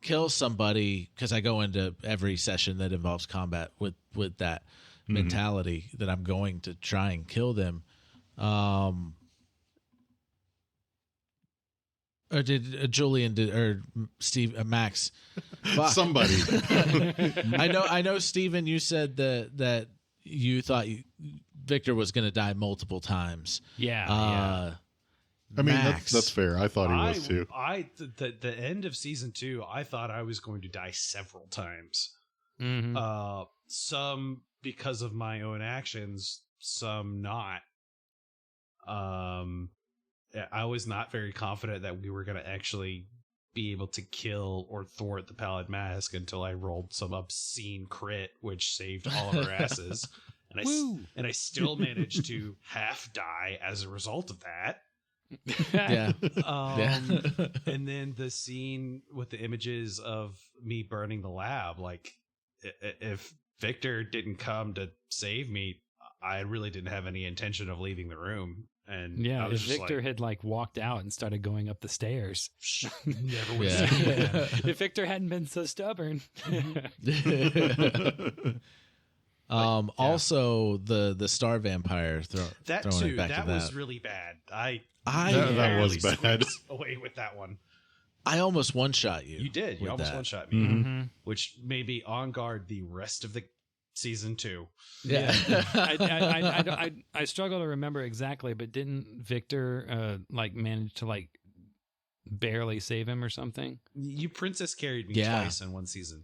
kill somebody, because I go into every session that involves combat with that mentality that I'm going to try and kill them. Or did Julian or Steve Max? Fuck. Somebody. I know. Steven, you said that you thought Victor was going to die multiple times. Yeah. I mean, Max. that's fair. I thought he was too. The end of season 2, I thought I was going to die several times. Mm-hmm. Some because of my own actions, some not. I was not very confident that we were going to actually be able to kill or thwart the Pallid Mask until I rolled some obscene crit, which saved all of our asses. And I still managed to half die as a result of that. Yeah. And then the scene with the images of me burning the lab, like if Victor didn't come to save me, I really didn't have any intention of leaving the room. And Yeah, I was if just Victor like, had like walked out and started going up the stairs. never would Yeah. have seen it again. If Victor hadn't been so stubborn. Also the star vampire That throwing too, it back that to was really bad. I That was barely bad. squeaked away with that one. I almost one shot you. You did. You with almost that. one shot me, Mm-hmm. which made me on guard the rest of the season 2. Yeah. I struggle to remember exactly, but didn't Victor like manage to like barely save him or something? You princess carried me Yeah. twice in one season.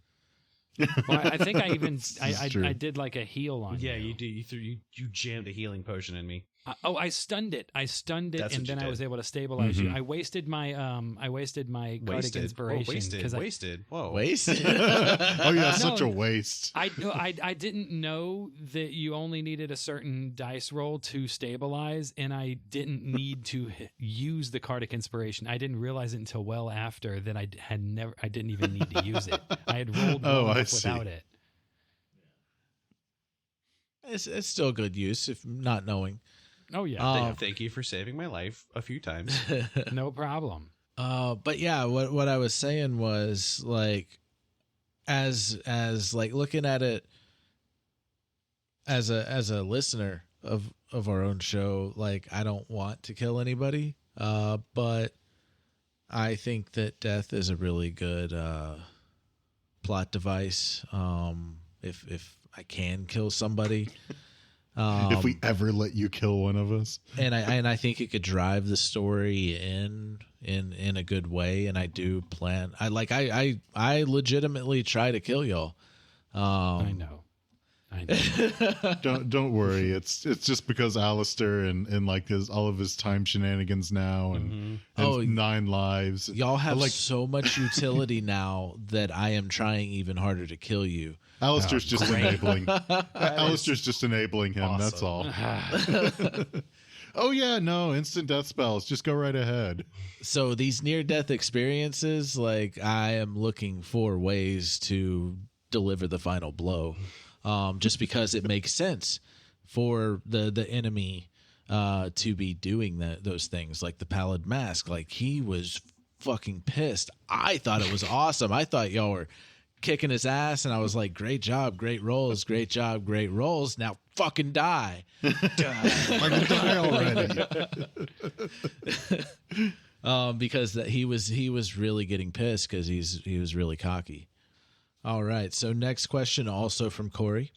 Well, I think I even is true. I did like a heal on Yeah, you. you do. You jammed a healing potion in me. I stunned it. That's and what then you I was did. able to stabilize you. Mhm. I wasted my Cardigan inspiration wasted. I Wasted. Whoa. Waste. Oh yeah, such a No. waste. I didn't know that you only needed a certain dice roll to stabilize, and I didn't need to use the Cardic inspiration. I didn't realize it until well after that I didn't even need to use it. I had rolled Oh, well I enough see. without it. It's still good use if not knowing. Oh yeah, Thank you for saving my life a few times. no problem. But yeah, what I was saying was like, as like looking at it as a listener of our own show, like I don't want to kill anybody, but I think that death is a really good plot device. If I can kill somebody. If we ever let you kill one of us. and I think it could drive the story in a good way, and I do plan. I legitimately try to kill y'all. I know. Don't worry. It's just because Alistair and like all of his time shenanigans now and Oh, 9 lives. Y'all have like so much utility now that I am trying even harder to kill you. Alistair's just enabling. Alistair's just enabling him. awesome. That's all. Oh yeah, no, instant death spells. Just go right ahead. So these near-death experiences, like I am looking for ways to deliver the final blow, just because it makes sense for the enemy to be doing those things, like the Pallid Mask. Like he was fucking pissed. I thought it was awesome. I thought y'all were kicking his ass, and I was like, great job, great rolls, great job, great rolls. Now fucking die. Fucking die already. Because he was really getting pissed because he was really cocky. All right, so next question, also from Corey.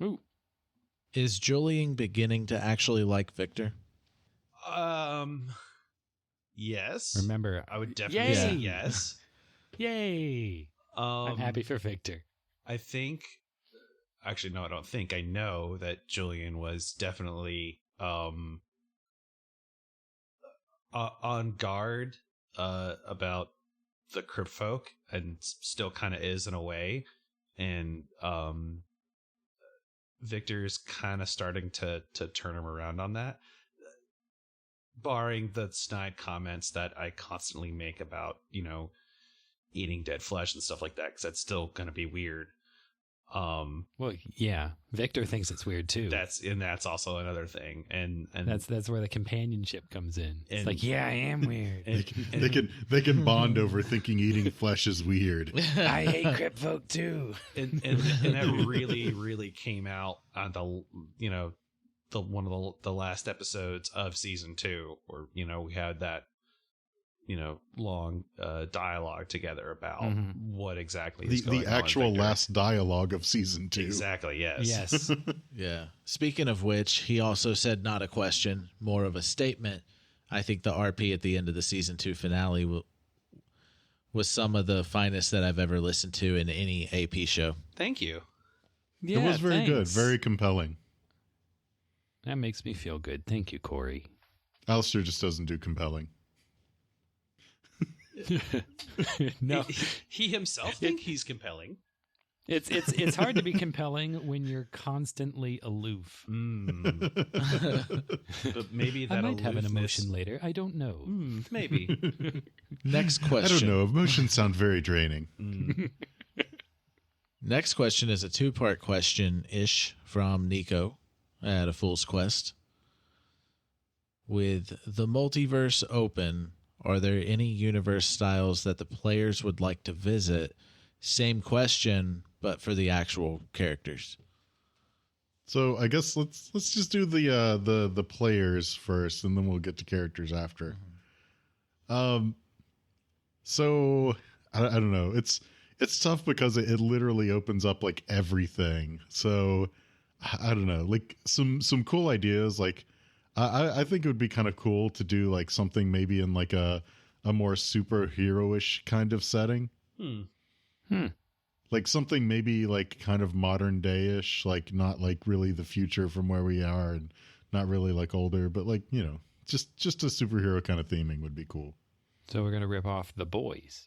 Ooh. Is Julian beginning to actually like Victor? Yes. Remember, I would definitely say Yay. yes. yay! I'm happy for Victor. I think, actually, no, I don't think. I know that Julian was definitely on guard about the crypt folk, and still kind of is in a way. And Victor's kind of starting to turn him around on that, barring the snide comments that I constantly make about, eating dead flesh and stuff like that, because that's still going to be weird. Well, yeah, Victor thinks it's weird too. That's also another thing, and that's where the companionship comes in. It's like, yeah, I am weird. They can bond over thinking eating flesh is weird. I hate Crip folk too. and that really came out on the one of the last episodes of season 2, where we had that long dialogue together about what exactly is going on. The actual Victor. last dialogue of season 2. Exactly. Yes. Yes. Yeah. Speaking of which, he also said not a question, more of a statement. I think the RP at the end of the season 2 finale was some of the finest that I've ever listened to in any AP show. Thank you. Yeah, it was very good, thanks. very compelling. That makes me feel good. Thank you, Corey. Alistair just doesn't do compelling. No, He himself think he's compelling. it's hard to be compelling when you're constantly aloof. But maybe that I might have an aloofness- emotion later. I don't know. Maybe. Next I question. don't know. Emotions sound very draining. Next question is a 2-part question-ish from Nico at A Fool's Quest. With the multiverse open, are there any universe styles that the players would like to visit? Same question, but for the actual characters. So I guess let's just do the players first, and then we'll get to characters after. So I don't know. It's tough because it literally opens up like everything. So I don't know. Like some cool ideas. Like I think it would be kind of cool to do like something maybe in like a more superhero-ish kind of setting. Like something maybe like kind of modern day-ish, like not like really the future from where we are and not really like older, but like, just a superhero kind of theming would be cool. So we're gonna rip off The Boys.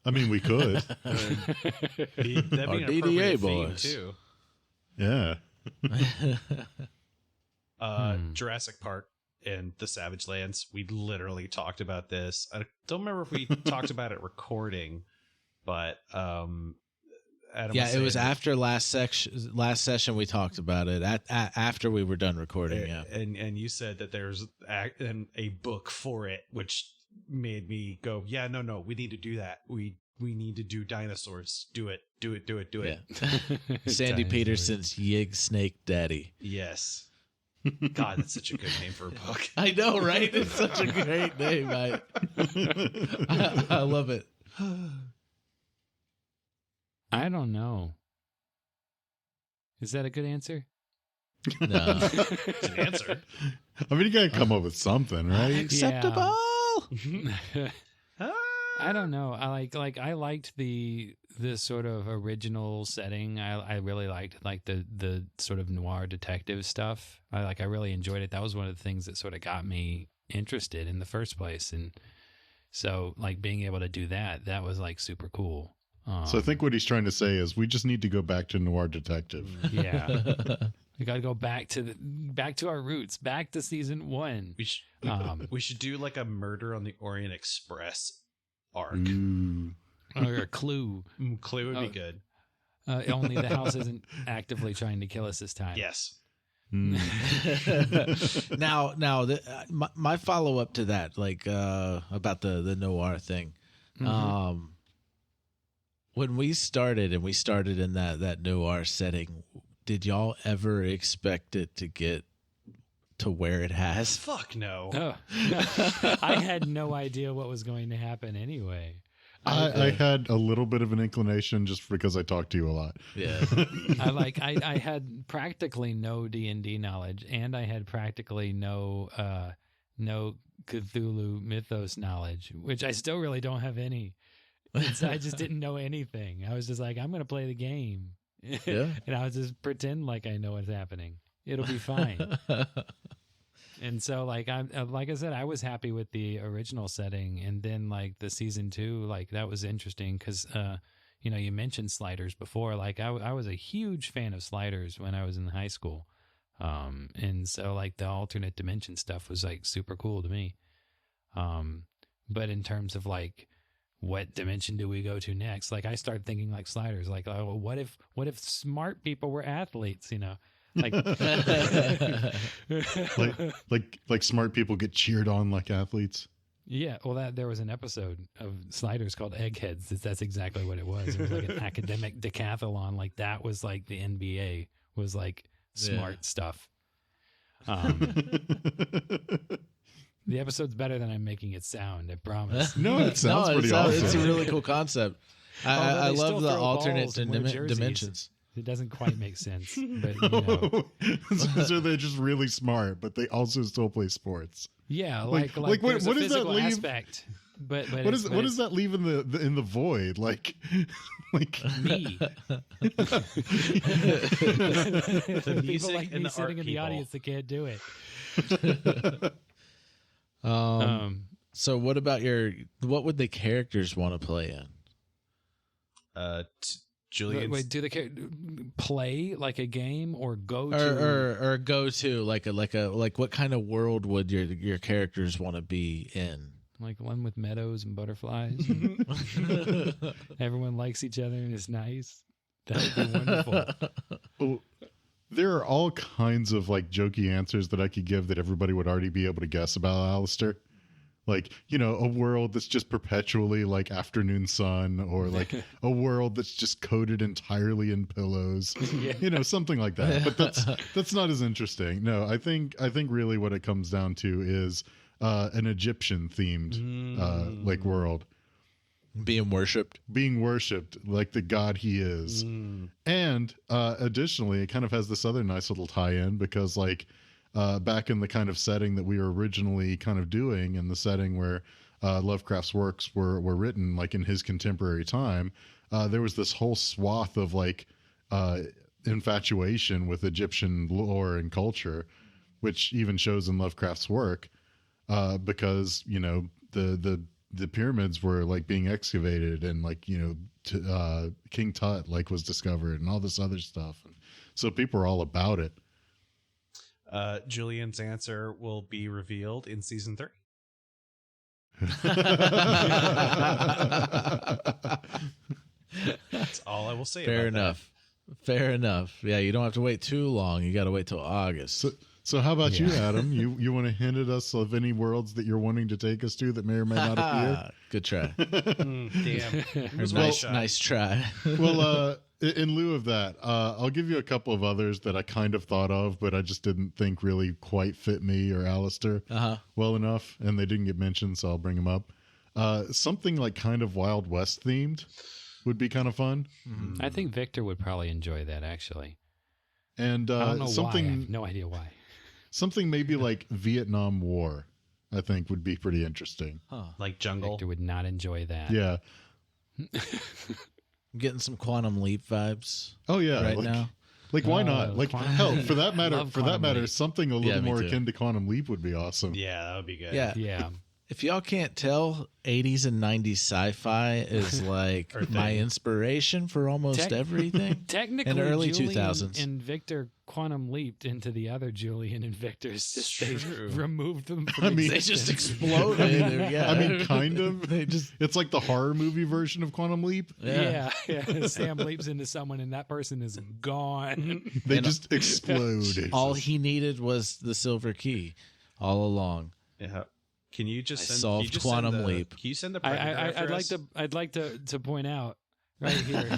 I mean, we could. That'd be an DDA appropriate theme, boys. too. Yeah. Jurassic Park and the Savage Lands. We literally talked about this. I don't remember if we talked about it recording, but Adam Yeah, it was saying- after last session we talked about it. After we were done recording, yeah. And you said that there's a book for it, which made me go, yeah, no, we need to do that. We need to do dinosaurs. Do it. Yeah. Sandy Peterson's Yig Snake Daddy. Yes. God, that's such a good name for a book. I know, right? It's such a great name. I love it. I don't know. Is that a good answer? No. It's an answer. I mean, you gotta come up with something, right? Acceptable. I don't know. I liked the sort of original setting. I really liked the sort of noir detective stuff. I really enjoyed it. That was one of the things that sort of got me interested in the first place. And so like being able to do that was like super cool. So I think what he's trying to say is we just need to go back to noir detective. Yeah. We got to go back to our roots, back to season 1. We should do like a Murder on the Orient Express arc. Ooh. Or a Clue. Clue would be good. Only the house isn't actively trying to kill us this time. Yes. Now, my follow up to that, like about the noir thing. When we started in that noir setting, did y'all ever expect it to get to where it has? Fuck no. Oh. I had no idea what was going to happen anyway. I had a little bit of an inclination just because I talked to you a lot. Yeah. I had practically no D&D knowledge, and I had practically no Cthulhu mythos knowledge, which I still really don't have any. I just didn't know anything. I was just like, I'm going to play the game. Yeah. And I was just pretend like I know what's happening. It'll be fine. And so like I said, I was happy with the original setting, and then like the season 2, like that was interesting because you mentioned Sliders before. Like I was a huge fan of Sliders when I was in high school. And so like the alternate dimension stuff was like super cool to me. But in terms of like what dimension do we go to next? Like I started thinking like Sliders, like, oh, what if smart people were athletes, you know? Like, like smart people get cheered on like athletes. yeah, well, there was an episode of Sliders called Eggheads. That's exactly what it was. It was like an academic decathlon. Like that was like the NBA was like smart stuff. The episode's better than I'm making it sound. I promise. No, it sounds pretty awesome. It's a really cool concept. I love the alternate dimensions. It doesn't quite make sense, but you know. So they're just really smart, but they also still play sports. Yeah, like what there's a does that physical leave? Aspect, but what does that leave in the void? Like me. The People music like and me the sitting art in the people. audience that can't do it. So what about what would the characters want to play in? Julian's Wait, do they play like a game or go to Or go to like what kind of world would your characters want to be in? like one with meadows and butterflies? Everyone likes each other and it's nice. That would be wonderful. Well, there are all kinds of like jokey answers that I could give that everybody would already be able to guess about Alistair. Like, you know, a world that's just perpetually like afternoon sun, or like a world that's just coated entirely in pillows, you know, something like that. But that's not as interesting. No, I think really what it comes down to is an Egyptian themed like world. Being worshipped like the god he is. And additionally, it kind of has this other nice little tie-in because like back in the kind of setting that we were originally kind of doing, in the setting where Lovecraft's works were written, like in his contemporary time, there was this whole swath of like infatuation with Egyptian lore and culture, which even shows in Lovecraft's work, because, you know, the pyramids were like being excavated, and like, you know, King Tut like was discovered and all this other stuff. And so people are all about it. Julian's answer will be revealed in season 3. That's all I will say. Fair about enough. Fair enough. Yeah, you don't have to wait too long. You got to wait till August. So how about you, Adam? You want to hint at us of any worlds that you're wanting to take us to that may or may not appear? Good try. Damn. Nice try. Well, in lieu of that, I'll give you a couple of others that I kind of thought of, but I just didn't think really quite fit me or Alistair well enough, and they didn't get mentioned, so I'll bring them up. Something like kind of Wild West themed would be kind of fun. I think Victor would probably enjoy that, actually. And I don't know something, why. I have no idea why. Something maybe like Vietnam War, I think would be pretty interesting. Like jungle. Victor would not enjoy that. Yeah. I'm getting some Quantum Leap vibes. Oh yeah, right like, now. Like why not? Like hell, for that matter, Leap. something a little me more too. akin to Quantum Leap would be awesome. Yeah, that would be good. Yeah. Yeah. If y'all can't tell, 80s and 90s sci-fi is like my inspiration for almost everything. Technically, in the early Julian 2000s. and Victor quantum leaped into the other Julian and Victor's. Just they True. removed them from I mean, They just existence. exploded. Yeah. I mean, kind of. They just It's like the horror movie version of Quantum Leap. Yeah. Sam leaps into someone and that person is gone. They And- just explode. all he needed was the silver key all along. Yeah. Can you just I send, solved can you just Quantum send the, Leap. Can you send the Predator for us? I'd like to point out right here.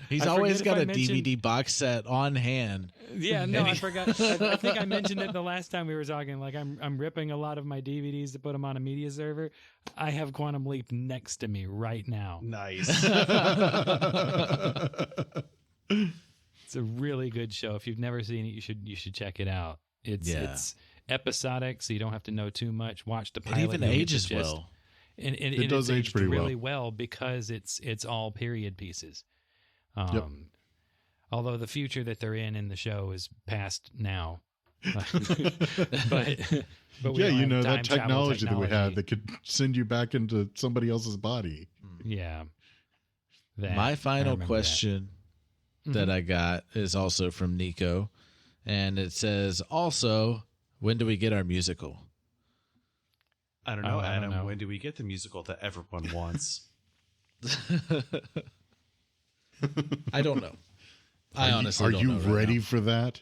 He's I always forget got if a I mentioned- DVD box set on hand. Yeah, no, I forgot. I think I mentioned it the last time we were talking. Like, I'm ripping a lot of my DVDs to put them on a media server. I have Quantum Leap next to me right now. Nice. It's a really good show. If you've never seen it, you should check it out. It's episodic, so you don't have to know too much. Watch the It pilot. even you'll get the ages gist. well. And It does it's age aged pretty well. really well because it's all period pieces. Yep. Although the future that they're in the show is past now. but we Yeah, don't you have know, time that travel technology that we had that could send you back into somebody else's body. Yeah. That, My I final remember question that I got is also from Nico, and it says, also, when do we get our musical? I don't know, I don't Adam. know. When do we get the musical that everyone wants? I don't know. I honestly are don't you know right ready now. for that?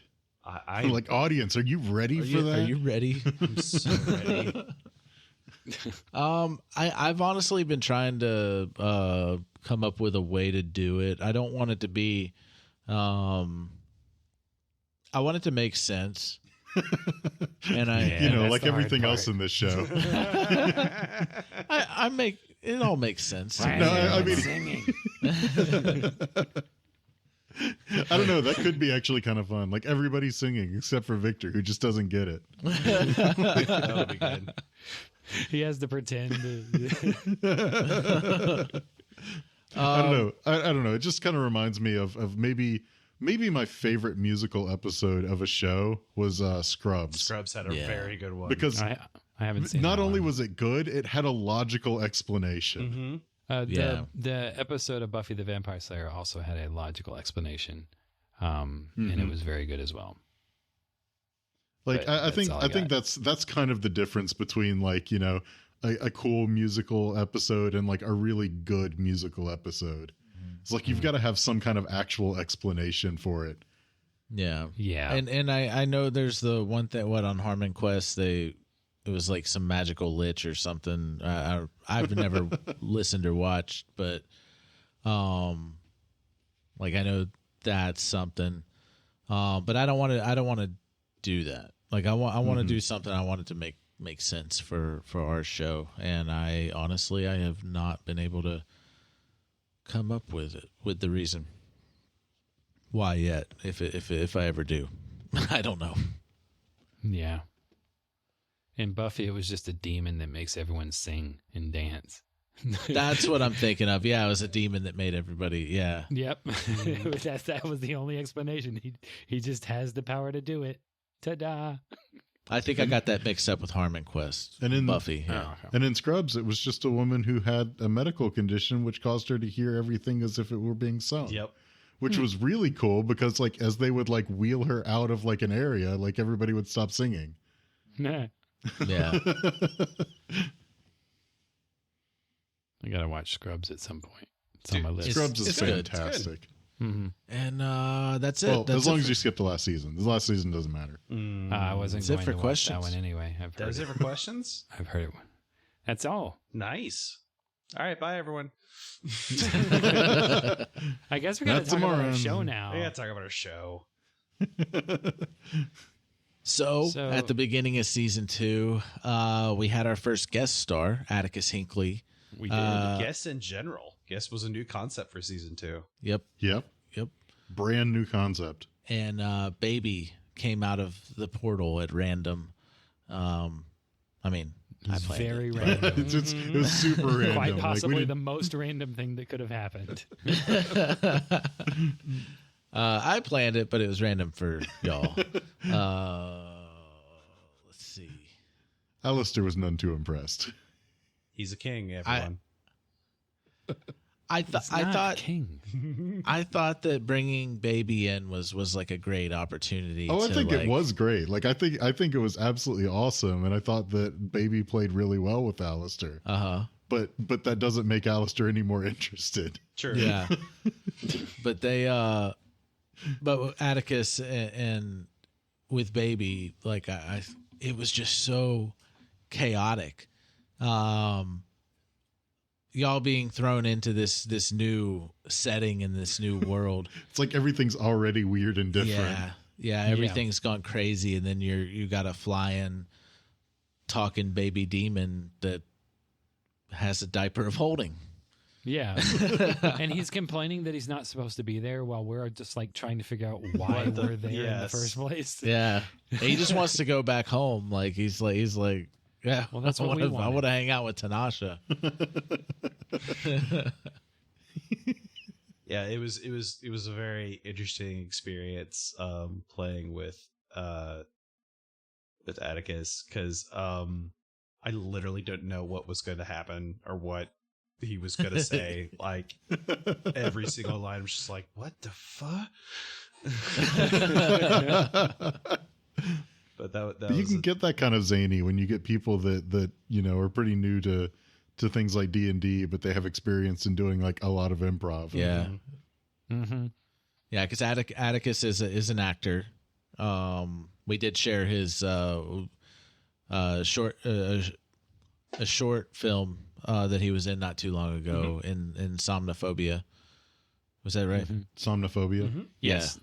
I'm Like, audience, are you ready for that? Are you ready? I'm so ready. I've honestly been trying to come up with a way to do it. I don't want it to be I want it to make sense. And you know, that's like the hard everything else part. in this show. I make it all makes sense. Why No, is I everyone mean- singing? I don't know. That could be actually kind of fun. Like everybody's singing except for Victor, who just doesn't get it. That'll be good. He has to pretend. I don't know. I don't know. It just kind of reminds me of maybe my favorite musical episode of a show was Scrubs. Scrubs had a Yeah. very good one. Because I haven't seen. not that only one. was it good, it had a logical explanation. Mhm. The episode of Buffy the Vampire Slayer also had a logical explanation, and it was very good as well. Like But I that's think all I I think that's kind of the difference between like, you know, a cool musical episode and like a really good musical episode. It's like you've got to have some kind of actual explanation for it. Yeah. Yeah, And I know there's the one thing on Harmon Quest it was like some magical lich or something. I've never listened or watched, but like I know that's something. But I don't want to do that. Like I want to do something. I want it to make sense for our show, and I honestly have not been able to come up with the reason why yet. If I ever do, I don't know. yeah. In Buffy, it was just a demon that makes everyone sing and dance. That's what I'm thinking of. Yeah, it was a demon that made everybody. Yeah, Yep, that was the only explanation. He just has the power to do it. Ta-da! I think I got that mixed up with Harmon Quest And in Buffy. Yeah. And in Scrubs, it was just a woman who had a medical condition which caused her to hear everything as if it were being sung. Yep. Which was really cool because like as they would like wheel her out of like an area, like everybody would stop singing. Nah. Yeah. I gotta watch Scrubs at some point. It's on my list. Scrubs is it's good. fantastic. Mhm. And that's it. Well, That's as long it as for- you skip the last season. The last season doesn't matter. I wasn't That's it going for to watch questions. that one anyway. I've heard That's it for questions. I've heard it. That's all. Nice. All right, bye everyone. I guess we gotta That's talk about our tomorrow. show now. We gotta talk about our show. So, So- at the beginning of season 2, we had our first guest star, Atticus Hinkley. We did. Guess in general. Guess was a new concept for season 2. Yep. Yep. Yep. Brand new concept. And Baby came out of the portal at random. I mean, I It's planned very it. random. It was super random. Quite Like, possibly we did- the most random thing that could have happened. I planned it, but it was random for y'all. Let's see. Alistair was none too impressed. He's a king, everyone. I It's not thought King. I thought that bringing Baby in was like a great opportunity. Oh, I to, think like, it was great. Like I think it was absolutely awesome, and I thought that Baby played really well with Alistair. But that doesn't make Alistair any more interested. Sure. Yeah. But they but with Atticus and with Baby, like it was just so chaotic. Y'all being thrown into this new setting in this new world. It's like everything's already weird and different. Yeah, everything's gone crazy, and then you got a flying, talking baby demon that has a diaper of holding. Yeah. And he's complaining that he's not supposed to be there while we're just like trying to figure out why we're there in the yes. first place. Yeah, he just wants to go back home. Like he's like, yeah. Well, that's what we I wanted. want to hang out with Tanasha. Yeah, it was a very interesting experience playing with Atticus because I literally didn't know what was going to happen or what he was going to say. Like every single line was just like, what the fuck? But that But you was can get that kind of zany when you get people that are pretty new to things like D&D, but they have experience in doing like a lot of improv. Yeah. Mm-hmm. Yeah, because Atticus is an actor. We did share his short film that he was in not too long ago in Somnophobia. Was that right? Mm-hmm. Somnophobia. Mhm. Yes.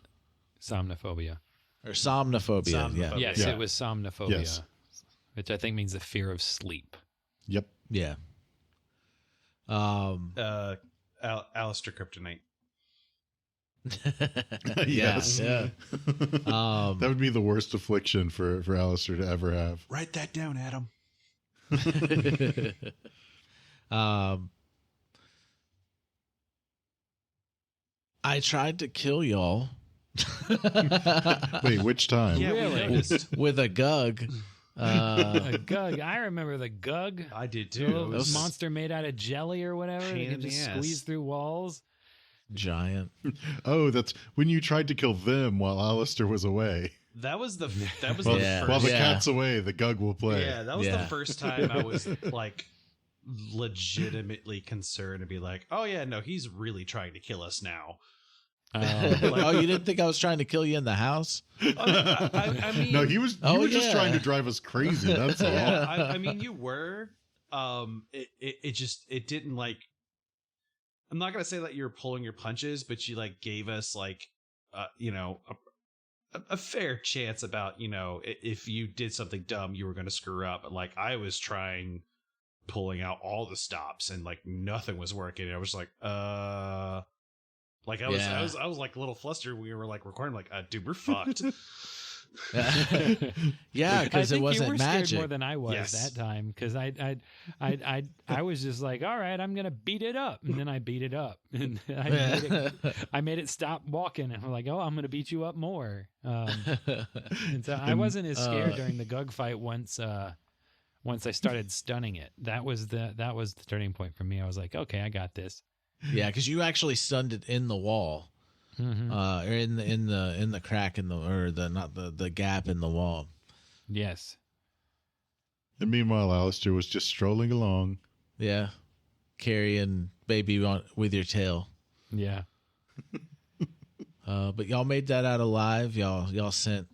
Somnophobia. Or Somnophobia? Yeah, Yes, Yeah. it was somnophobia, Yes. which I think means the fear of sleep. Yep. yeah. Alistair Kryptonite. Yes. Yeah. That would be the worst affliction for Alistair to ever have. Write that down, Adam. I tried to kill y'all Wait, which time? Yeah, Really? we noticed. with a gug. A gug. I remember the gug. I did The too. little It was monster made out of jelly or whatever. They Pain can in the just ass. squeeze through walls. Giant. Oh, that's when you tried to kill them while Alistair was away. That was the While, Yeah. while the first. cat's away, the Gug will play. Yeah, that was Yeah. the first time I was like legitimately concerned to be like, oh yeah, no, he's really trying to kill us now. Oh, you didn't think I was trying to kill you in the house? I mean, No, you Oh, were just yeah. trying to drive us crazy. That's all. yeah, I mean, you were. It didn't like. I'm not gonna say that you were pulling your punches, but you like gave us like, a fair chance about if you did something dumb, you were gonna screw up. But like I was pulling out all the stops, and like nothing was working. I was like, like I was like a little flustered. We were like recording, like, dude, we're fucked. Yeah, because I it think you wasn't were scared magic. more than I was Yes. that time because I was just like, all right, I'm gonna beat it up, and then I beat it up, and I made it stop walking, and I'm like, oh, I'm gonna beat you up more. And so I wasn't as scared during the Gug fight once I started stunning it. That was the turning point for me. I was like, okay, I got this. Yeah, because you actually stunned it in the wall, Mhm. or in the crack in the gap in the wall. Yes. And meanwhile, Alistair was just strolling along. Yeah, carrying baby with your tail. Yeah. But y'all made that out alive. Y'all sent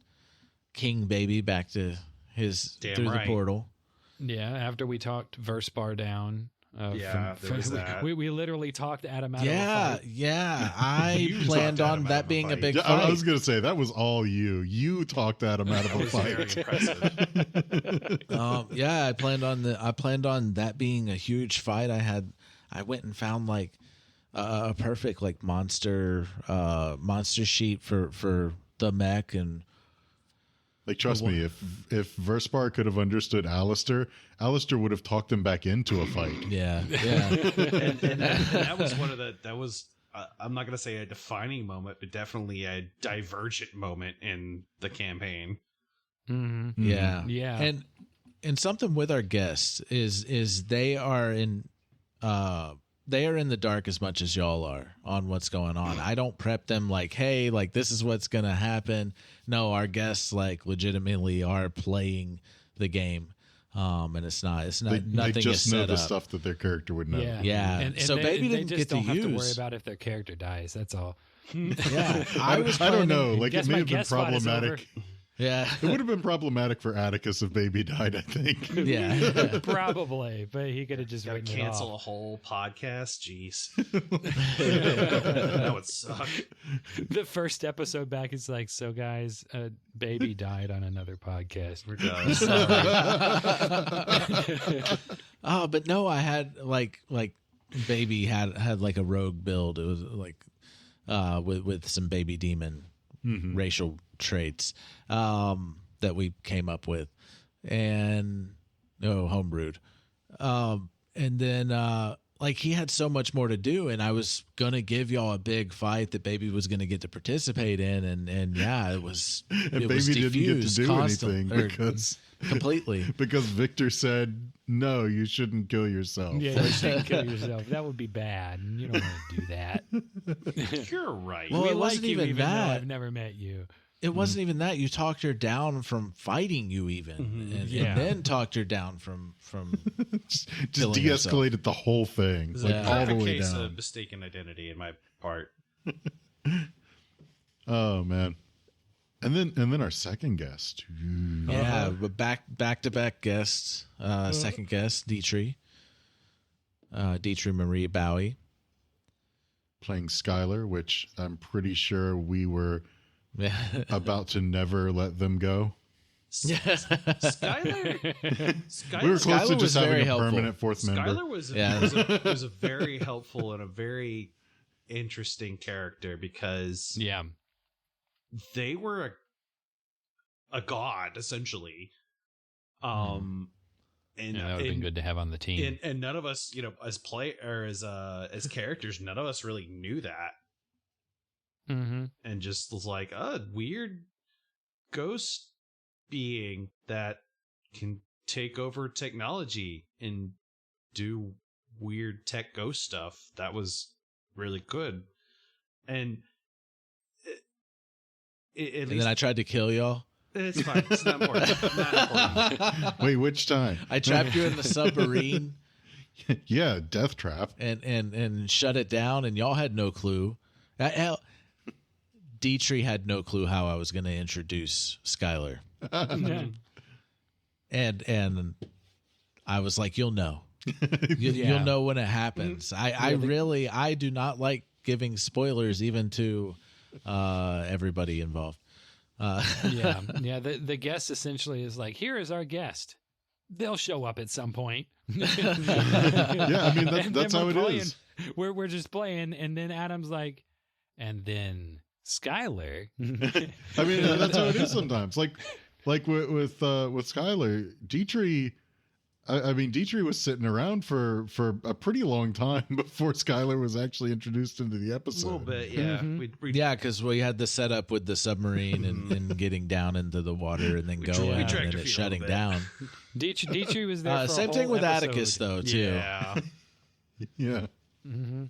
King Baby back to his Damn through right. the portal. Yeah. After we talked verse bar down. Yeah, there was that. We literally talked Adam out of a Yeah, fight. yeah. I You planned talked on Adam out that of a being a fight. big Yeah, fight. I was going to say, that was all you. You talked Adam out of That a was very fight. impressive. Yeah, I planned on that being a huge fight. I went and found like a perfect like monster sheet for the mech, and Like, trust me, if Verspar could have understood Alistair would have talked him back into a fight. yeah. and that was I'm not gonna say a defining moment, but definitely a divergent moment in the campaign. Mm-hmm. Yeah. Yeah. And something with our guests is they are in the dark as much as y'all are on what's going on. I don't prep them like, hey, like this is what's gonna happen. No, our guests like legitimately are playing the game. And it's not They nothing just is know set the up. stuff that their character would know. Yeah. Yeah. And So Baby they didn't just get to don't have to worry use- about if their character dies. That's all. Yeah. I don't know. Like, Guess it may my have been guest spot is problematic. Yeah. It would have been problematic for Atticus if Baby died, I think. Yeah. Probably, but he could have just Gotta written cancel it a off. whole podcast. Jeez, that would suck. The first episode back is like, so guys, Baby died on another podcast. We're done. Oh, but no, I had like Baby had like a rogue build. It was like with some baby demon racial traits that we came up with, and homebrewed. And then like he had so much more to do, and I was gonna give y'all a big fight that Baby was gonna get to participate in, and yeah, it was And it was Baby didn't get to diffused do constant- anything or because completely. Victor said, no, you shouldn't kill yourself. Yeah, you shouldn't kill yourself. That would be bad. You don't want to do that. You're right. Well, we it like wasn't you, even even though that. I've never met you. It wasn't even that. You talked her down from fighting you, even, and then talked her down from just killing de-escalated herself. the whole thing, It's like a all the perfect way case down. of mistaken identity in my part. Oh man. And then our second guest. Yeah, but back to back guests. Second guest, Dietrich Marie Bowie. Playing Skylar, which I'm pretty sure we were about to never let them go. Skylar, We were close Skylar to was just having very a helpful. permanent fourth member. Skylar was a very helpful and a very interesting character because Yeah. they were a god essentially. And Yeah, that would have been good to have on the team. and none of us, as as characters, none of us really knew that, Mm-hmm. and just was like a weird ghost being that can take over technology and do weird tech ghost stuff. That was really good, and at least then I tried to kill y'all. it's fine. It's not important. Not important. Wait, which time? I trapped you in the submarine Yeah, death trap. and shut it down, and y'all had no clue. Dietrich had no clue how I was going to introduce Skylar, and I was like, "You'll know, you'll know when it happens." I do not like giving spoilers even to everybody involved. Yeah. The guest essentially is like, here is our guest. They'll show up at some point. Yeah, I mean And that's then how it we're playing- is. We're just playing, and then Adam's like, and then Skylar. I mean that's how it is sometimes. Like with Skylar, Dietrich. I mean, Dietrich was sitting around for a pretty long time before Skylar was actually introduced into the A episode. little bit, yeah. Mhm. Yeah, because we had the setup with the submarine and getting down into the water and then We going dragged and our then it feet a shutting little down. Dietrich was there. For a Same thing whole with episode. Atticus, though, too. Yeah. Yeah. Mm-hmm.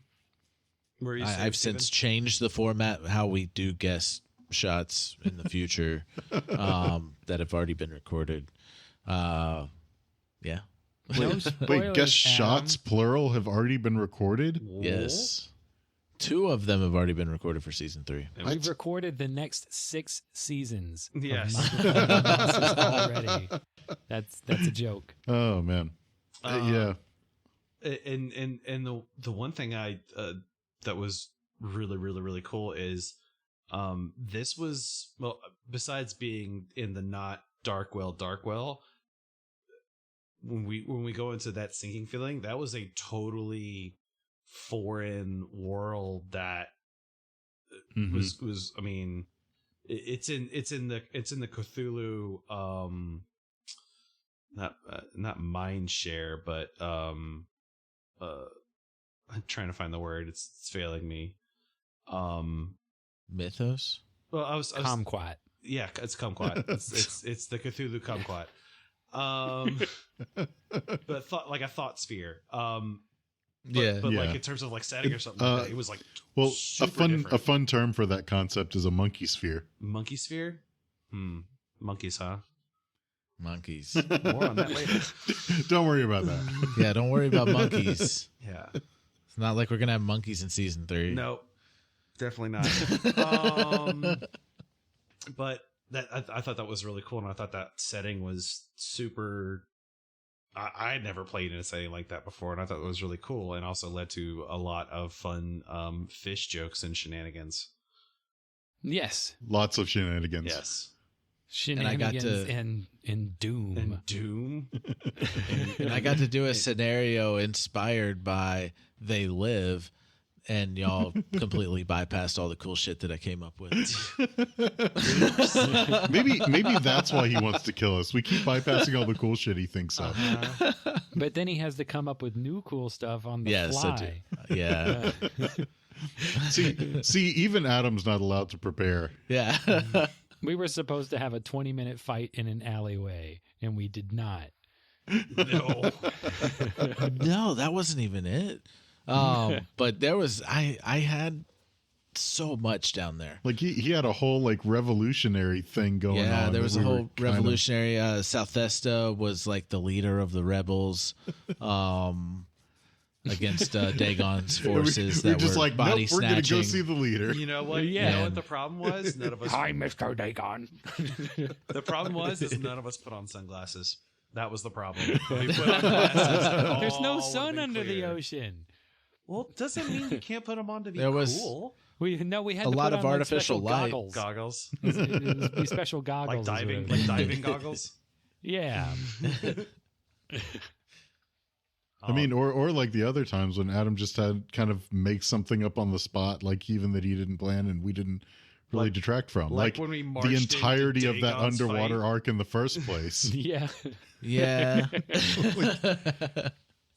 Were you I've since changed the format how we do guest shots in the future that have already been recorded. Yeah. No Wait, spoilers, guest shots Adam. plural have already been recorded? Yes. 2 of them have already been recorded for season 3. And we've recorded the next 6 seasons. of Yes. Monsters already. That's a joke. Oh man. Yeah. And the one thing I that was really cool is this was, well, besides being in the not dark well, when we go into that sinking feeling, that was a totally foreign world that Mhm. was I mean, it's in the Cthulhu not mind share, but I'm trying to find the word. It's failing me. Mythos? Well, I was Kumquat. yeah, it's kumquat. It's the Cthulhu kumquat. But like a thought sphere. But Yeah. like in terms of like setting or something, like that, it was like Well, super different. a fun term for that concept is a monkey sphere. Monkey sphere. Monkeys, huh? Monkeys. More on that later. Don't worry about that. Yeah, don't worry about monkeys. Yeah. It's not like we're going to have monkeys in season 3. No, definitely not. But that I thought that was really cool, and I thought that setting was super. I had never played in a setting like that before, and I thought it was really cool, and also led to a lot of fun fish jokes and shenanigans. Yes. Lots of shenanigans. Yes, Shenanigans to- and doom. and Doom. And I got to do a scenario inspired by They Live, and y'all completely bypassed all the cool shit that I came up with. Maybe that's why he wants to kill us. We keep bypassing all the cool shit he thinks of. But then he has to come up with new cool stuff on the Yes, I fly. do. Yeah. See, even Adam's not allowed to prepare. Yeah. We were supposed to have a 20-minute fight in an alleyway, and we did not. No. No, that wasn't even it. But there was I had so much down there. Like he had a whole like revolutionary thing going on. Yeah, there that was a we were whole revolutionary. Southesta was like the leader of the rebels against Dagon's forces we're that just were like, body nope, we're gonna snatching. go see the leader. You know what? Yeah. You know what the problem was? None of us. Hi, Mr. Dagon. The problem was is none of us put on sunglasses. That was the problem. We put on glasses and There's no all sun would've been under the clear. ocean. Well, doesn't mean you can't put them on to be There was- cool. We had A to lot put of on, artificial like, light. goggles. Goggles, It was be special goggles, like is what diving, it like was. diving goggles. Yeah. I mean, or like the other times when Adam just had kind of make something up on the spot, like even that he didn't plan and we didn't really Like- detract from. like when we marched the into entirety of that Dagon's underwater fight. arc in the first place. Yeah. Yeah.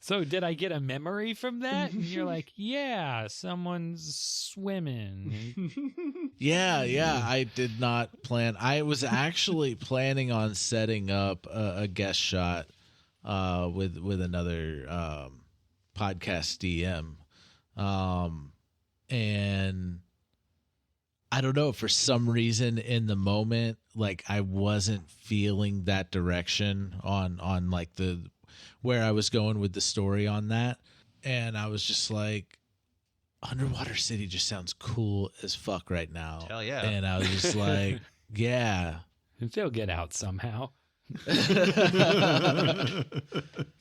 So did I get a memory from that? And you're like, yeah, someone's swimming. Yeah, I did not plan. I was actually planning on setting up a guest shot with another podcast DM, and I don't know, for some reason in the moment, like I wasn't feeling that direction on like the where I was going with the story on that, and I was just like, Underwater City just sounds cool as fuck right now. Hell yeah. And I was just like, yeah. They'll get out somehow.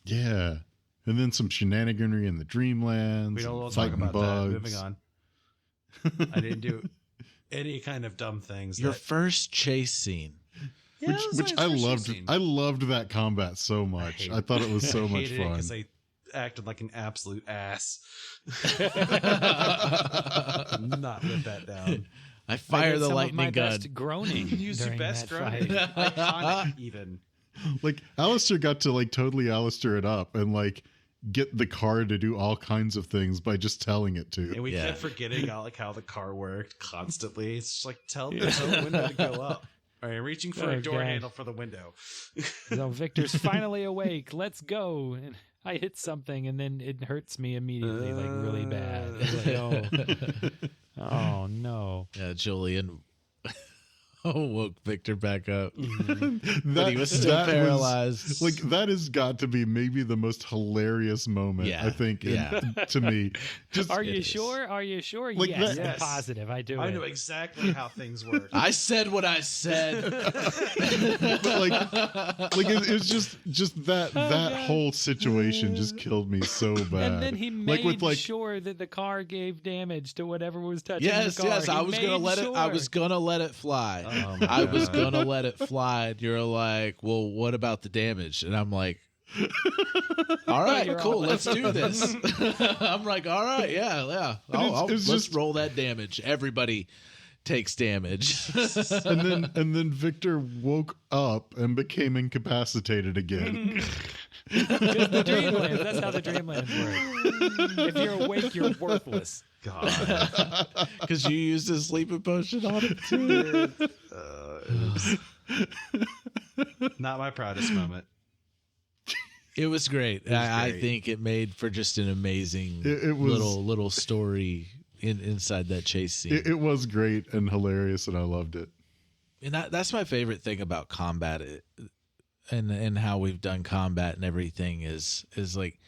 Yeah. And then some shenaniganry in the Dreamlands. We don't want to fighting talk about bugs. that. Moving on. I didn't do any kind of dumb things. Your that, first chase scene. Yeah, that was Which my I first loved. scene. I loved that combat so much. I thought it was so much hated it fun. because I acted like an absolute ass. Not live that down. I I fire did the some of lightning my gun. best groaning. You used your during best that running. fight. Iconic, even. Like Alistair got to like totally Alistair it up and like get the car to do all kinds of things by just telling it to. And we Yeah. kept forgetting how the car worked constantly. It's just like tell the window to go up. All right, reaching for a door Okay. handle for the window. So Victor's finally awake. Let's go. And I hit something, and then it hurts me immediately, like really bad. It's like, oh no. Yeah, Julian woke Victor back up. That, But he was still that paralyzed. like that has got to be maybe the most hilarious moment. Yeah, I think. yeah. To me, just Are It you is. sure? Are you sure? Like Yes, that- I'm positive. I do I it. know exactly how things work. I said what I said. but like it was just that God. whole situation just killed me so bad. And then he like made with like sure that the car gave damage to whatever was touching Yes, the car. yes. He I was gonna made let it. I sure. was gonna let it fly. Oh my I was God. gonna let it fly. And you're like, well, what about the damage? And I'm like, all right, You're cool, all- let's do this. I'm like, all right, yeah. it's Let's just- roll that damage. Everybody takes damage. and then Victor woke up and became incapacitated again. Because the Dreamlands. That's how the Dreamlands work. If you're awake, you're worthless. God. Because you used a sleeping potion on it too. Not my proudest moment. It was great. was I great. think it made for just an amazing It was- little story inside that chase scene. It was great and hilarious, and I loved it. And that's my favorite thing about combat, and how we've done combat and everything is like,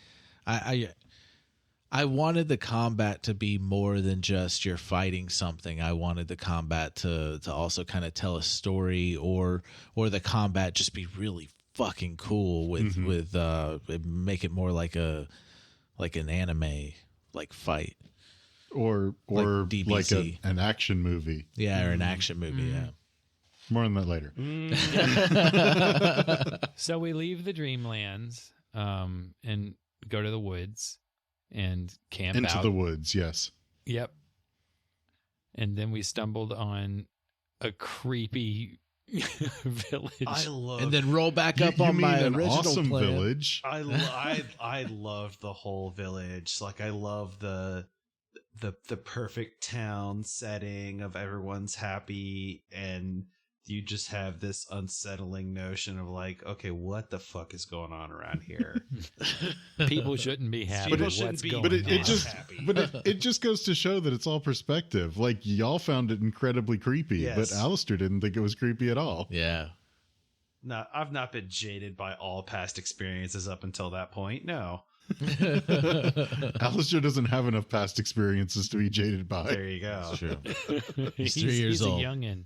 I wanted the combat to be more than just you're fighting something. I wanted the combat to also kind of tell a story, or the combat just be really fucking cool with make it more like an anime like fight. Or Like like DBZ. an action movie. Yeah, or an action movie. Yeah. More on that later. So we leave the Dreamlands and go to the woods and camp Into out. the woods, yes. Yep. And then we stumbled on a creepy village. I love And then roll back up You on mean my an original awesome plan. village? I loved the whole village. Like I love the perfect town setting of everyone's happy and you just have this unsettling notion of like, okay, what the fuck is going on around here? People shouldn't be happy. People What's shouldn't be- going But it on? just happy. it just goes to show that it's all perspective. Like y'all found it incredibly creepy, Yes. but Alistair didn't think it was creepy at all. Yeah. No, I've not been jaded by all past experiences up until that point. No. Alistair doesn't have enough past experiences to be jaded by. There you go. That's true. he's 3 years he's old. a youngin.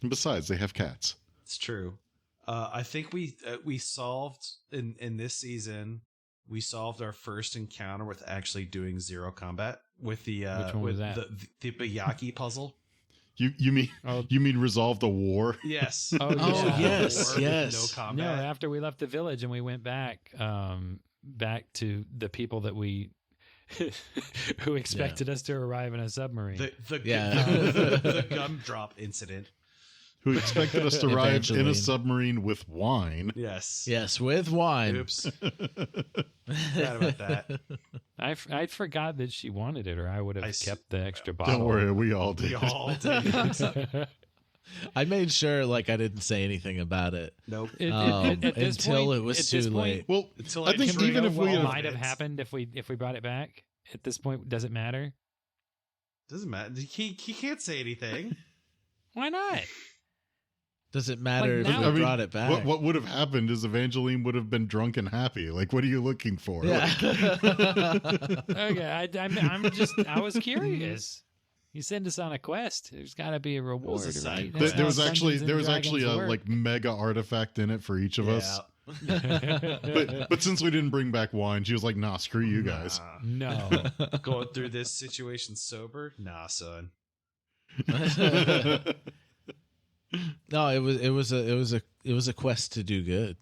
And besides, they have cats. It's true. I think we solved in this season. We solved our first encounter with actually doing zero combat with the Which one was that? the Bayaki puzzle. You mean Oh. you mean resolve the war? Yes. Oh, Oh, yeah. yes, War with yes. No No, combat. after we left the village and we went back, back to the people that we who expected us to arrive in a submarine. The gumdrop incident. Who expected us to arrive in Evangeline. a submarine with wine? Yes. Yes, with wine. Oops. Forgot about that. I forgot that she wanted it, or I would I have s- kept the extra bottle. Don't worry, we all did. We all did. I made sure like I didn't say anything about it. Nope. At this until point- it was at too this point, late. Well, Until I think betrayed even her if we what had, might have happened if we brought it back at this point, does it matter? Doesn't matter. He can't say anything. Why not? Does it matter Like if now- we I mean, brought it back? what would have happened is Evangeline would have been drunk and happy. Like, what are you looking for? Yeah. Okay, I was curious. You send us on a quest. There's got to be a reward, a side right? quest. There That's was how actually Dungeons and a Dragons work. like mega artifact in it for each of us. Yeah. But since we didn't bring back wine, she was like, "Nah, screw you guys." No. Going through this situation sober? Nah, son. No, it was a quest to do good.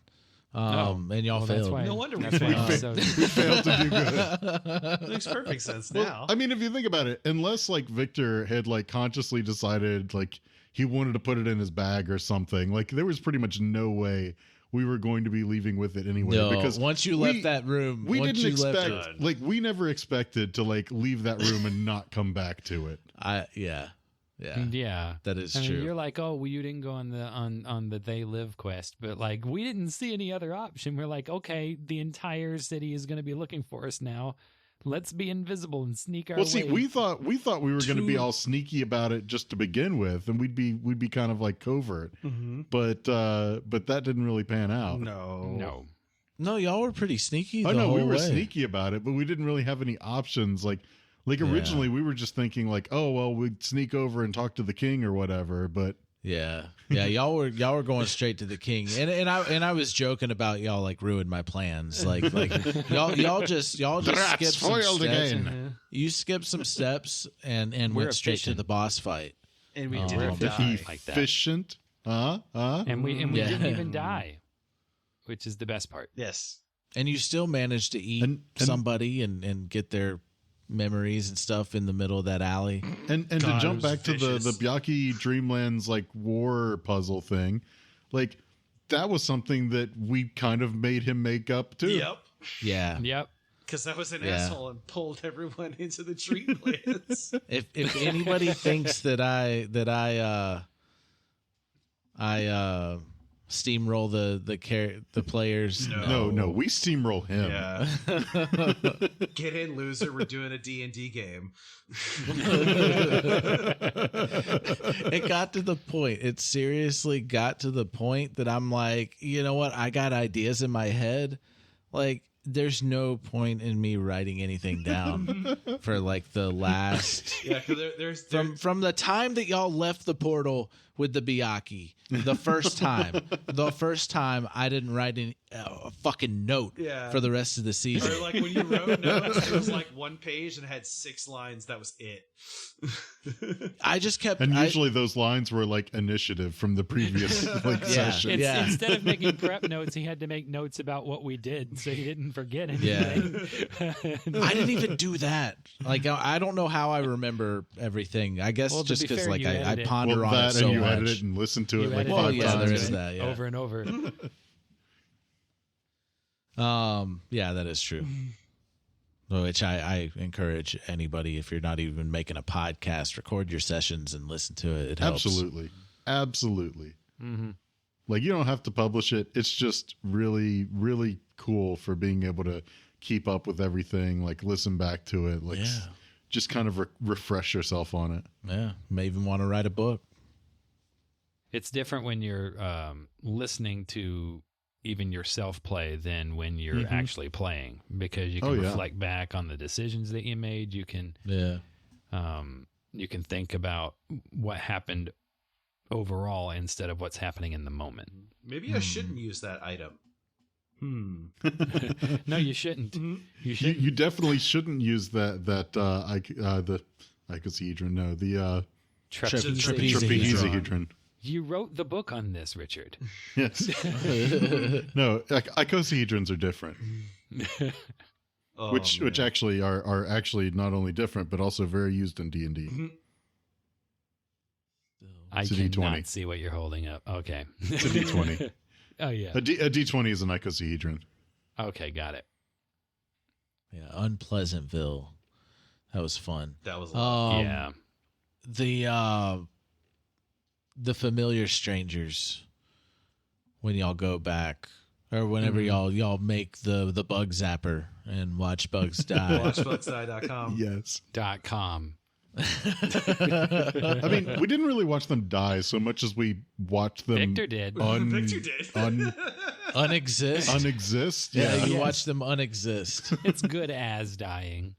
And y'all Well, that's failed. why- No wonder we that's why failed. it's so- We failed to do good. Makes perfect sense Well, now. I mean, if you think about it, unless like Victor had like consciously decided like he wanted to put it in his bag or something, like there was pretty much no way we were going to be leaving with it anyway. No, because once you left that room, we once didn't you left expect it, like we never expected to like leave that room and not come back to it. yeah, Yeah. that is I mean, true. you're like, oh, well, you didn't go on the They Live quest, but like we didn't see any other option. We're like, okay, the entire city is going to be looking for us now. Let's be invisible and sneak our Well, way. see, we thought we were going to be Dude. all sneaky about it just to begin with, and we'd be kind of like covert. Mm-hmm. But that didn't really pan out. no. No, y'all were pretty sneaky. Oh the no, we whole were way. sneaky about it, but we didn't really have any options. Like originally, we were just thinking like, oh well, we'd sneak over and talk to the king or whatever. But Yeah, y'all were going straight to the king, and I was joking about y'all like ruined my plans. Like y'all just Rats skipped some foiled steps. again. You skipped some steps and We're went straight to efficient. the boss fight. And we Oh, didn't but die. like that. efficient, And we Yeah. didn't even die, which is the best part. Yes. And you still managed to eat And- somebody and get their memories and stuff in the middle of that alley. And to God, jump it was back to the vicious. Byaki Dreamlands like war puzzle thing, like that was something that we kind of made him make up too. Yep. Yeah. Yep. Because I was an Yeah. asshole and pulled everyone into the dreamlands. If anybody thinks that I steamroll the players, No, we steamroll him. Yeah. Get in, loser. We're doing a D&D game. It got to the point. It seriously got to the point that I'm like, you know what? I got ideas in my head. Like, there's no point in me writing anything down for like the last Yeah, because there's from the time that y'all left the portal with the Byaki. The first time I didn't write a fucking note Yeah. for the rest of the season. Or like when you wrote notes, it was like one page and had 6 lines. That was it. I just kept And usually those lines were like initiative from the previous like Yeah. session. Yeah. Instead of making prep notes, he had to make notes about what we did, so he didn't forget Yeah. anything. I didn't even do that. Like I don't know how I remember everything. I guess Well, to just be because fair, like you I edit it. ponder Well, on that it so and you much. edit it and listen to You it like edit it. 5 Well, yeah, times. there is right? that. Yeah. Over and over. Yeah, that is true. Which I encourage anybody, if you're not even making a podcast, record your sessions and listen to it. It helps. Absolutely. Mm-hmm. Like, you don't have to publish it. It's just really, really cool for being able to keep up with everything, like listen back to it, like just kind of refresh yourself on it. Yeah. May even want to write a book. It's different when you're listening to even yourself play than when you're actually playing, because you can reflect back on the decisions that you made. You can you can think about what happened overall instead of what's happening in the moment. Maybe I shouldn't use that item. No, you shouldn't. You shouldn't. You definitely shouldn't use the icosahedron. No, the trapezohedron. You wrote the book on this, Richard. Yes. No, icosahedrons are different. Which actually are actually not only different but also very used in D&D. I cannot see what you're holding up. Okay. It's a D20. Oh yeah. A D20 is an icosahedron. Okay, got it. Yeah, Unpleasantville. That was fun. That was yeah. The familiar strangers, when y'all go back, or whenever y'all make the bug zapper and watch bugs die. WatchBugsDie.com. Yes. .com. I mean, we didn't really watch them die so much as we watched them. Victor did. Victor did. Unexist. Unexist. Yeah, you watch them unexist. It's good as dying.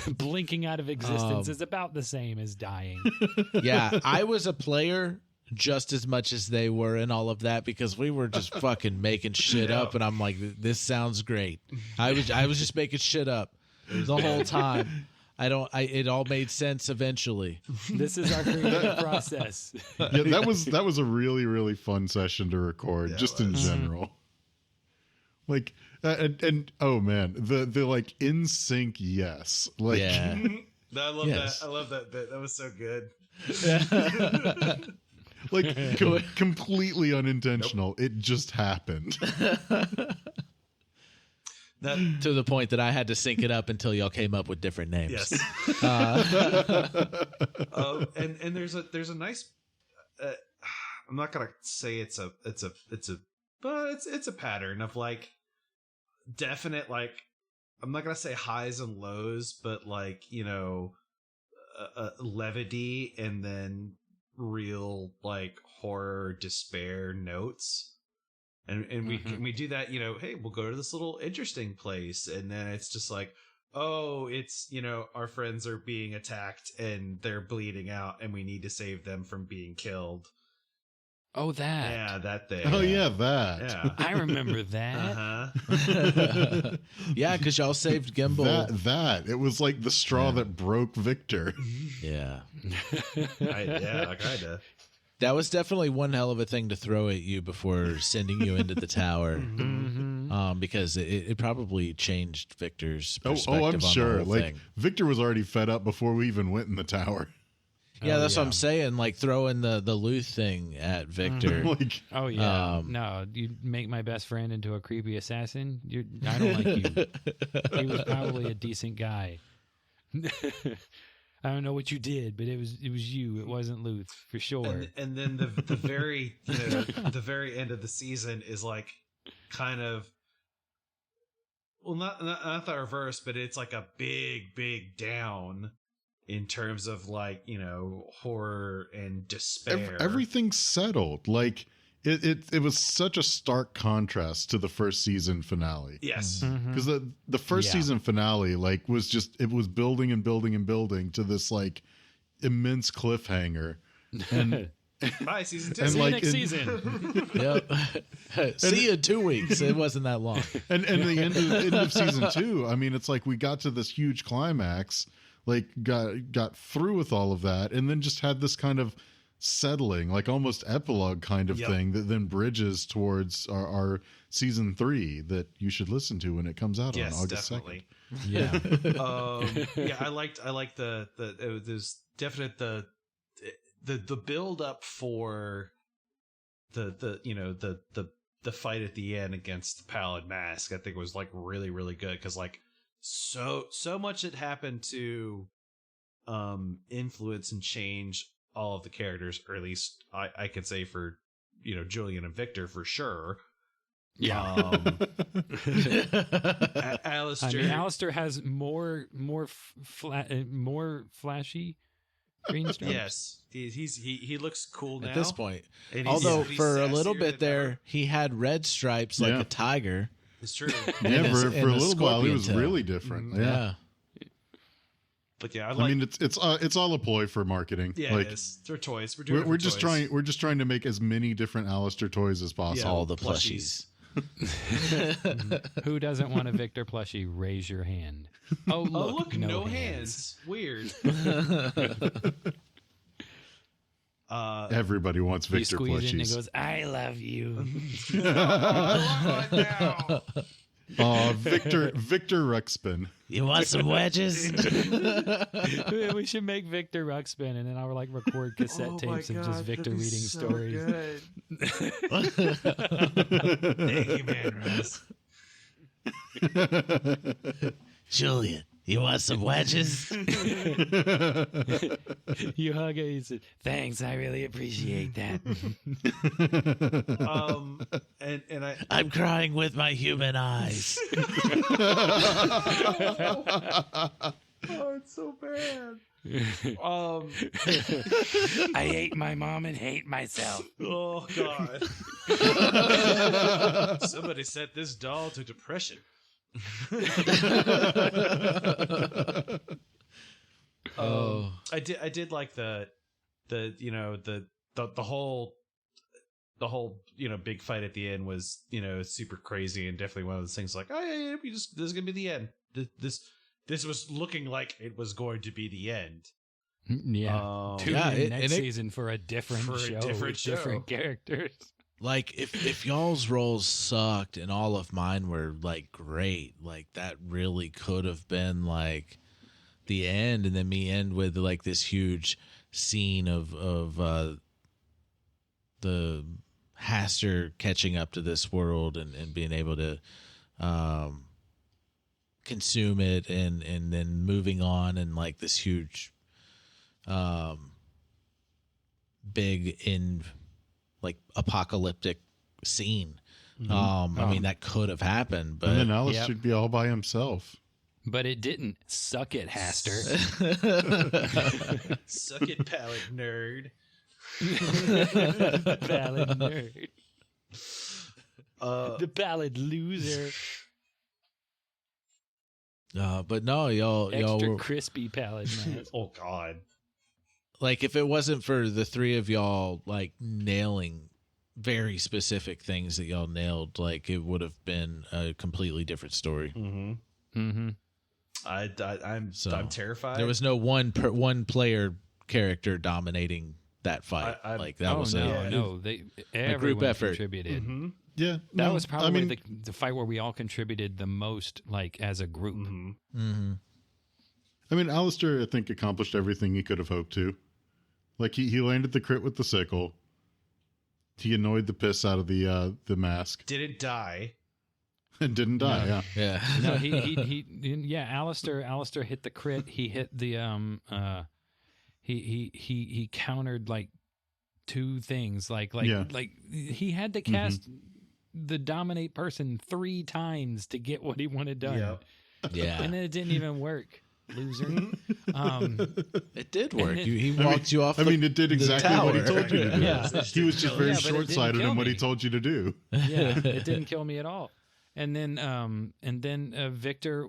Blinking out of existence is about the same as dying. Yeah, I was a player just as much as they were in all of that, because we were just fucking making shit up, and I'm like, this sounds great. I was just making shit up the whole time. It all made sense eventually. This is our creative process. Yeah, that was a really, really fun session to record, just in general. Like, and oh man, the like in sync, yes, like I love that. I love that bit. That was so good. Like completely unintentional. It just happened. To the point that I had to sync it up until y'all came up with different names. Yes. And there's a nice. I'm not gonna say it's a pattern of like definite, like, I'm not gonna say highs and lows, but like, levity and then real like horror despair notes. And we do that, hey, we'll go to this little interesting place, and then it's just like, oh, it's, our friends are being attacked and they're bleeding out and we need to save them from being killed. Oh, that. Yeah, that thing. Oh yeah, that. Yeah. I remember that. Uh-huh. Yeah, because y'all saved Gimbal. That. It was like the straw that broke Victor. Yeah. Kinda. That was definitely one hell of a thing to throw at you before sending you into the tower, because it probably changed Victor's perspective. Oh, I'm sure. On the whole like thing. Victor was already fed up before we even went in the tower. Yeah, that's what I'm saying. Like throwing the Luth thing at Victor. Like, oh yeah, no, you make my best friend into a creepy assassin. I don't like you. He was probably a decent guy. I don't know what you did, but it was you. It wasn't Luth for sure. And then the very the very end of the season is like kind of, well, not the reverse, but it's like a big down in terms of like, horror and despair. Everything's settled. Like it was such a stark contrast to the first season finale. Yes. Because the first season finale like was just, it was building and building and building to this like immense cliffhanger. And bye, season 2. And See like you next season. Yep. See you in 2 weeks. It wasn't that long. And the end of season 2, I mean, it's like we got to this huge climax, like got through with all of that, and then just had this kind of settling, like almost epilogue kind of thing that then bridges towards our season 3 that you should listen to when it comes out on August definitely. 2nd. Yeah. I liked there's definite the build up for the fight at the end against the Pallid Mask. I think was like really, really good, because like so much had happened to influence and change all of the characters, or at least I could say for Julian and Victor for sure. Yeah. Alistair. I mean, Alistair has more flashy green stripes. Yes, he looks cool now At this point. And Although he's for a little sassier bit than there, ever. he had red stripes like a tiger. It's true. Yeah, for and a the little while, he scorpion was tail. really different. Yeah. But yeah, I mean, it's all a ploy for marketing. yeah, like, it is. They're toys. We're doing. we're just trying to make as many different Alistair toys as possible. All the plushies. Who doesn't want a Victor plushie? Raise your hand. Oh look, no hands. Weird. Everybody wants He Victor squeezes it and plushies. he goes, "I love you." Oh, Victor Ruxpin. You want some wedges? We should make Victor Ruxpin, and then I'll record cassette tapes of just Victor reading stories. Thank you, man, Russ. Julian, you want some wedges? You hug it. He said, "Thanks, I really appreciate that." And I'm crying with my human eyes. oh, it's so bad. I hate my mom and hate myself. Oh God. Somebody set this doll to depression. I did like the whole big fight at the end was super crazy, and definitely one of those things like, oh yeah, this is gonna be the end. This was looking like it was going to be the end. Yeah. Tune in next season for a different show, different characters. Like if y'all's roles sucked and all of mine were like great, like that really could have been like the end, and then me end with like this huge scene of the Haster catching up to this world and being able to consume it and then moving on, and like this huge big in like apocalyptic scene. I mean, that could have happened, but And then Alice should be all by himself. But it didn't. Suck it, Haster. Suck it, palate nerd. Ballad nerd. The ballad loser. but no, y'all Extra were, crispy palate man. Oh God. like, if it wasn't for the three of y'all like nailing very specific things that y'all nailed, like it would have been a completely different story. I'm terrified. There was no one player character dominating that fight. Like that was no. Everyone group effort. contributed. Yeah, That was probably the fight where we all contributed the most, like as a group. I mean, Alistair, I think, accomplished everything he could have hoped to. Like he landed the crit with the sickle. He annoyed the piss out of the mask Didn't die. and didn't die. Yeah. No, he Alistair hit the crit. He hit the he countered like two things. Like he had to cast the dominate person 3 times to get what he wanted done. Yep. Yeah. And then it didn't even work. Loser. It did work. He walked you off. I mean, it did exactly what he told you to do. Yeah. He was just very Yeah, but it didn't short-sighted kill in what he me. told you to do. Yeah, it didn't kill me at all. And then Victor,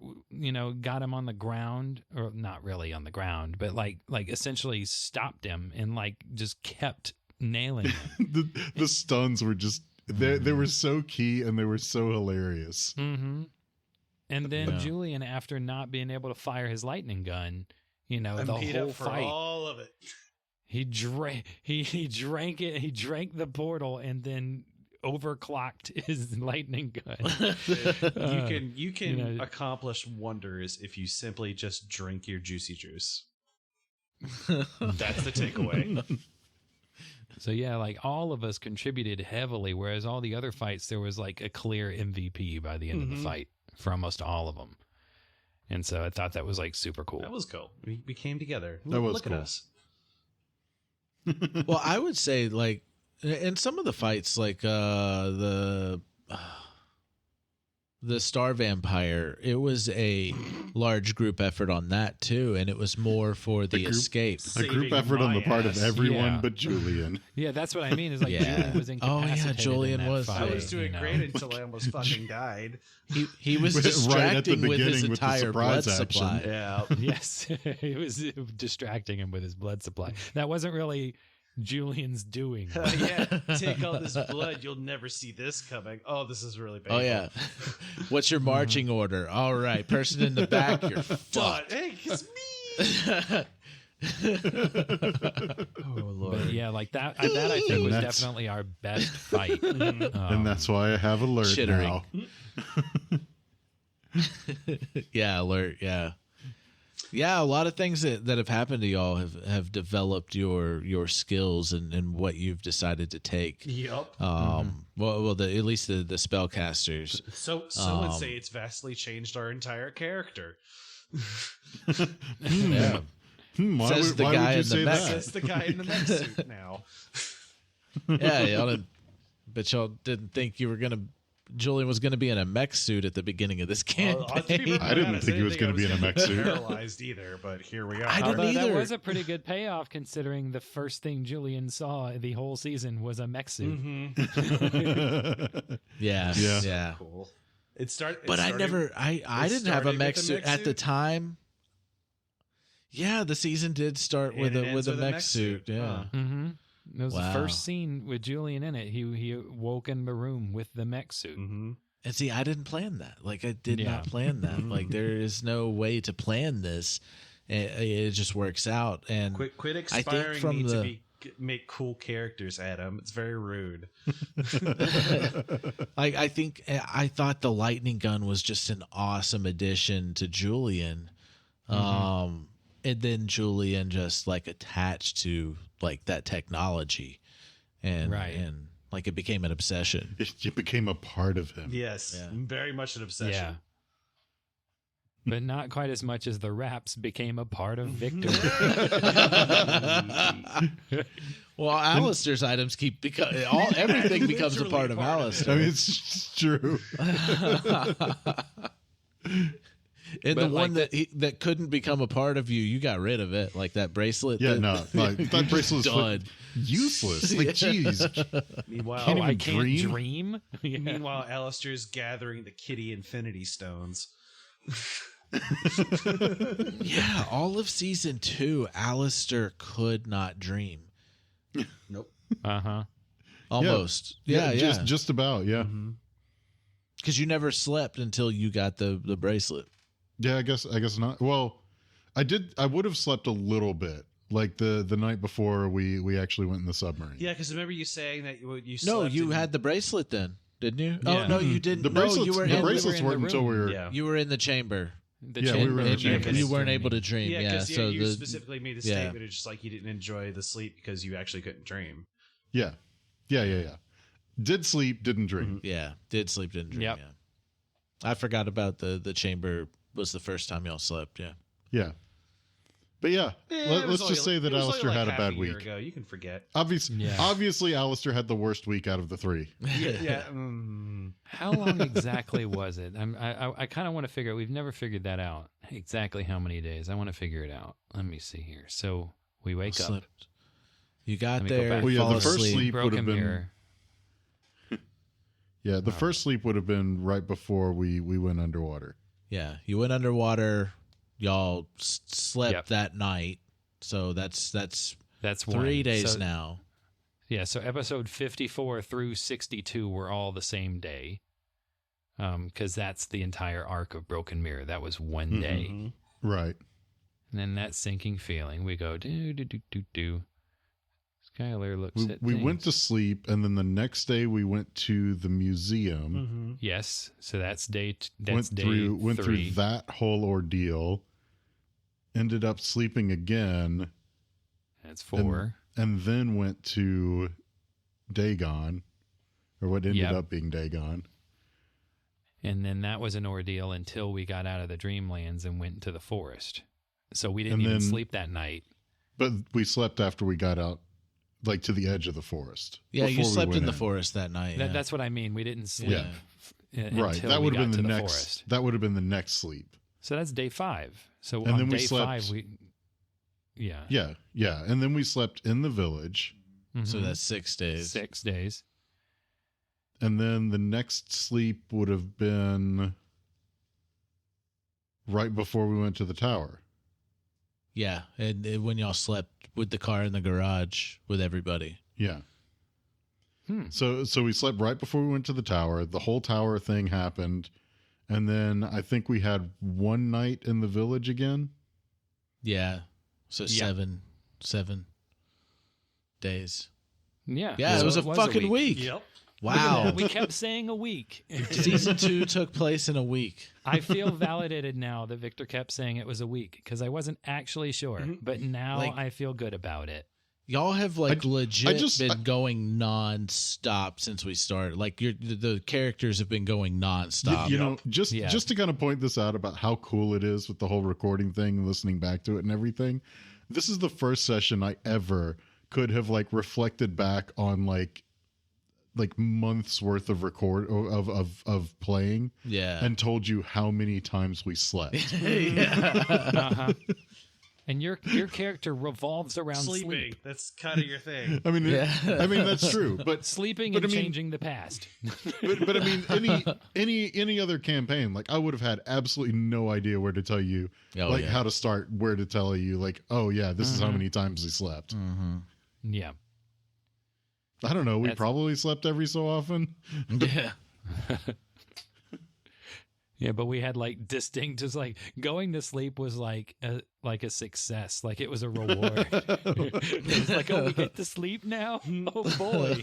got him on the ground, or not really on the ground, but like essentially stopped him and like just kept nailing him. The stuns were just they were so key and they were so hilarious. And then Julian, after not being able to fire his lightning gun, the whole fight, all of it. he drank it. He drank the portal and then overclocked his lightning gun. You can accomplish wonders if you simply just drink your juicy juice. That's the takeaway. So yeah, like all of us contributed heavily, whereas all the other fights there was like a clear MVP by the end of the fight for almost all of them. And so I thought that was like super cool. That was cool. We came together. That was Look cool. at us. Well, I would say like in some of the fights, like the Star Vampire, it was a large group effort on that too, and it was more for the escape. A group Saving effort on the my part ass. of everyone Yeah. but Julian. Yeah, that's what I mean. Is like Yeah. Julian was Oh, incapacitated. yeah, Julian in that was. fight, I was doing you know? great until I almost fucking died. He was Right at the distracting with his beginning with the entire blood surprise action. supply. Yeah. Yes, he was distracting him with his blood supply. That wasn't really Julian's doing. Yeah, take all this blood. You'll never see this coming. Oh, this is really painful. Oh yeah. What's your marching order? All right, person in the back, you're Done. fucked. Hey, it's me. Oh Lord. But yeah, like that I think And was that's- definitely our best fight. And that's why I have alert Chittering. now. Yeah, alert. Yeah. Yeah, a lot of things that have happened to y'all have developed your skills and what you've decided to take. Yep. Well, at least the spellcasters. So would say it's vastly changed our entire character. Yeah. Why Says would, the why guy would you in the say mech. that? That's the guy in the mech suit now. Yeah, y'all didn't, but y'all didn't think Julian was gonna be in a mech suit at the beginning of this To be campaign. perfectly I didn't honest, think he was didn't gonna be in a mech suit. Paralyzed either, but here we are. I didn't Although that either. was a pretty good payoff considering the first thing Julian saw the whole season was a mech suit. Mm-hmm. Yeah, Yeah. yeah. Cool. It started, But I didn't have a mech suit at the time. Yeah, the season did start with And it a ends with a mech mech suit. suit. Yeah. Mm-hmm. It was Wow. the first scene with Julian in it. He woke in the room with the mech suit. Mm-hmm. And see, I didn't plan that. Like, I did Yeah. not plan that. Like, there is no way to plan this. It just works out. And Quit I think expiring from me the to make cool characters, Adam. It's very rude. I think I thought the lightning gun was just an awesome addition to Julian. And then Julian just like attached to like that technology and Right. and like it became an obsession. It became a part of him. Yes, Yeah. very much an obsession. Yeah. But not quite as much as the raps became a part of Victor. Well, Alistair's items keep everything becomes a part of I Alistair. mean, it's true. And the But, one like, that couldn't become a part of you, you got rid of it, like that bracelet. Yeah, that- no, like, that bracelet's done. useless. Like, jeez. Meanwhile, Can't Oh, even I can't dream? dream. Yeah. meanwhile, Alistair's gathering the Kitty Infinity Stones. Yeah, all of season 2, Alistair could not dream. Nope. Uh-huh. Almost. Yeah. Just about, yeah. Because you never slept until you got the bracelet. Yeah, I guess not. Well, I would have slept a little bit, like the night before we actually went in the submarine. Yeah, because remember you saying that you No, slept you in- had the bracelet then, didn't you? Yeah. Oh no, you didn't. The No, bracelets, you were the in bracelets in the weren't until we were. Yeah. you were in the chamber. The Yeah, we were in the And chamber. you weren't able to dream. Yeah, Yeah, because so you the specifically made the yeah. statement. It's just like you didn't enjoy the sleep because you actually couldn't dream. Yeah. Did sleep, didn't dream. did sleep, didn't dream. Yep. Yeah, I forgot about the chamber. Was the first time y'all slept. Yeah. Yeah. But yeah, It was let's just say only- that it was Alistair only had like a half bad year week. ago. You can forget. Obviously, Alistair had the worst week out of the three. Yeah. How long exactly was it? I kind of want to figure. We've never figured that out. Exactly how many days? I want to figure it out. Let me see here. So we wake up. Slept. You got Let me go there. back. Well, yeah, fall the first asleep. sleep would Broken have been. mirror. Yeah, the first sleep would have been right before we went underwater. Yeah, you went underwater. Y'all slept Yep. that night. So that's That's 3 one. days So- now. Yeah, so episode 54 through 62 were all the same day. Because that's the entire arc of Broken Mirror. That was one day. Right. And then that sinking feeling, we go do do do do do. Skylar looks at We things. went to sleep, and then the next day we went to the museum. Yes, so that's day. Went through 3. that whole ordeal. Ended up sleeping again, That's 4. and then went to Dagon, or what ended Yep. up being Dagon. And then that was an ordeal until we got out of the Dreamlands and went to the forest. So we didn't And even then- sleep that night. But we slept after we got out, like to the edge of the forest. Yeah, you before we slept went in the forest that night. That, yeah. That's what I mean. We didn't sleep Yeah. Right. until That we would got have been to the the next. forest. That would have been the next sleep. So that's day 5. So And on then we day slept- 5, we... Yeah. Yeah. Yeah. And then we slept in the village. So Mhm. that's 6 days. 6 days. And then the next sleep would have been right before we went to the tower. Yeah, and when y'all slept with the car in the garage with everybody. Yeah. Hmm. So we slept right before we went to the tower. The whole tower thing happened. And then I think we had one night in the village again. Yeah, so Yeah. 7 days. Yeah. Yeah, So it was a fucking week. Yep. Wow. We kept saying a week. Season 2 took place in a week. I feel validated now that Victor kept saying it was a week because I wasn't actually sure. But now Like- I feel good about it. Y'all have like legit just- been going non-stop since we started. Like the characters have been going non-stop. You know, Yeah. just to kind of point this out about how cool it is with the whole recording thing, listening back to it and everything. This is the first session I ever could have like reflected back on like months worth of of playing yeah. and told you how many times we slept. yeah. Uh-huh. And your character revolves around Sleeping. sleep. That's kind of your thing. I mean, Yeah. I mean that's true, but Sleeping But and I mean- changing the past. but I mean any other campaign, like I would have had absolutely no idea where to tell you Oh, like yeah. how to start, where to tell you like, oh yeah, this is how Mhm. many times we slept. Mm-hmm. Yeah. I don't know, we That's- probably slept every so often. Yeah. Yeah, but we had like distinct, just like going to sleep was like a success. Like it was a reward. It was like, oh, we get to sleep now? Oh boy.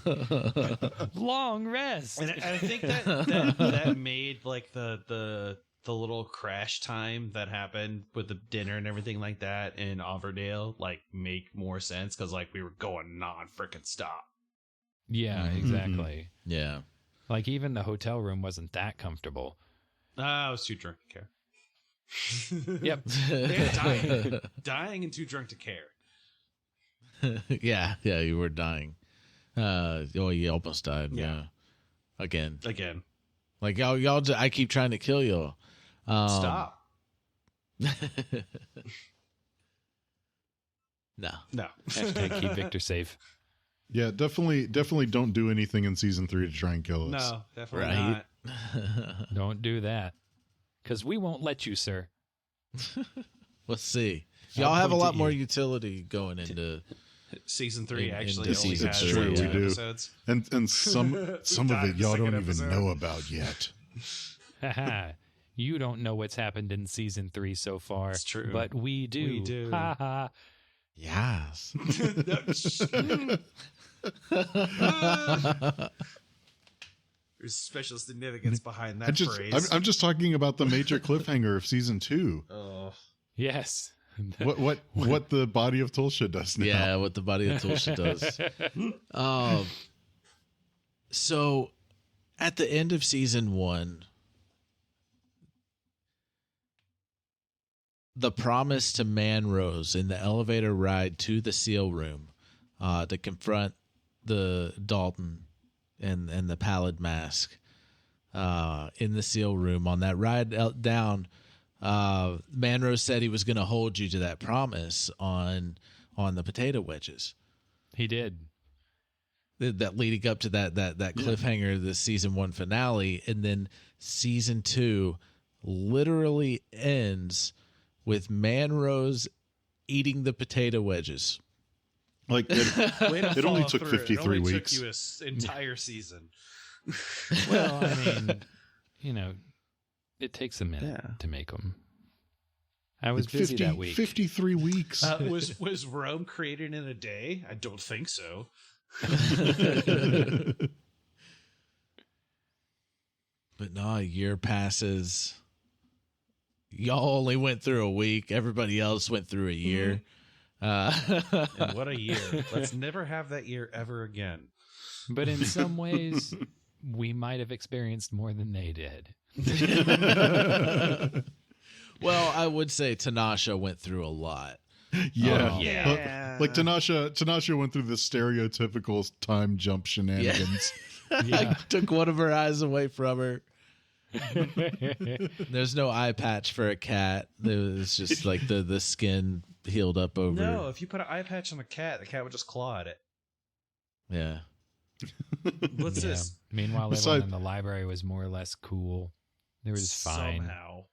Long rest. And I think that made like the little crash time that happened with the dinner and everything like that in Auverdale like make more sense because like we were going non freaking stop. Yeah, Mhm. exactly. Yeah. Like even the hotel room wasn't that comfortable. I was too drunk to care. Yep. Yeah, dying and too drunk to care. Yeah, you were dying. You almost died. Yeah. Yeah. Again. Like y'all I keep trying to kill y'all. stop. No. No. Hashtag keep Victor safe. Yeah, definitely don't do anything in season 3 to try and kill us. No, definitely Right. not. Don't do that. Because we won't let you, sir. Let's see. I'll Y'all have a point lot at more you. utility going into. Season 3 In- actually into only season has three, 22 we do. episodes. And some of Died it in the y'all second don't even episode. know about yet. Haha. You don't know what's happened in season 3 so far. It's true. But we do. We do. Ha ha. Yes. There's special significance behind that phrase. I'm just talking about the major cliffhanger of season 2. Oh. Yes. What the body of Tulsa does now. Yeah, what the body of Tulsa does. So at the end of season 1, the promise to Manrose in the elevator ride to the seal room to confront the Dalton and the pallid mask in the seal room on that ride down, Manrose said he was going to hold you to that promise on the potato wedges. He did. That leading up to that cliffhanger, the season 1 finale, and then season 2 literally ends with Manrose eating the potato wedges. Like it only took 53 weeks. It only took you an entire season. Well, I mean, you know, it takes a minute to make them. I was busy that week. 53 weeks. Was Rome created in a day? I don't think so. But no, a year passes. Y'all only went through a week. Everybody else went through a year. And what a year. Let's never have that year ever again. But in some ways, we might have experienced more than they did. Well, I would say Tanasha went through a lot. Yeah. Yeah. Like Tanasha went through the stereotypical time jump shenanigans. I took one of her eyes away from her. There's no eye patch for a cat. It was just like the skin healed up over. No, if you put an eye patch on a cat, the cat would just claw at it. Yeah. What's Yeah. this? Meanwhile, Besides- everyone in the library was more or less cool. They were just fine. Somehow.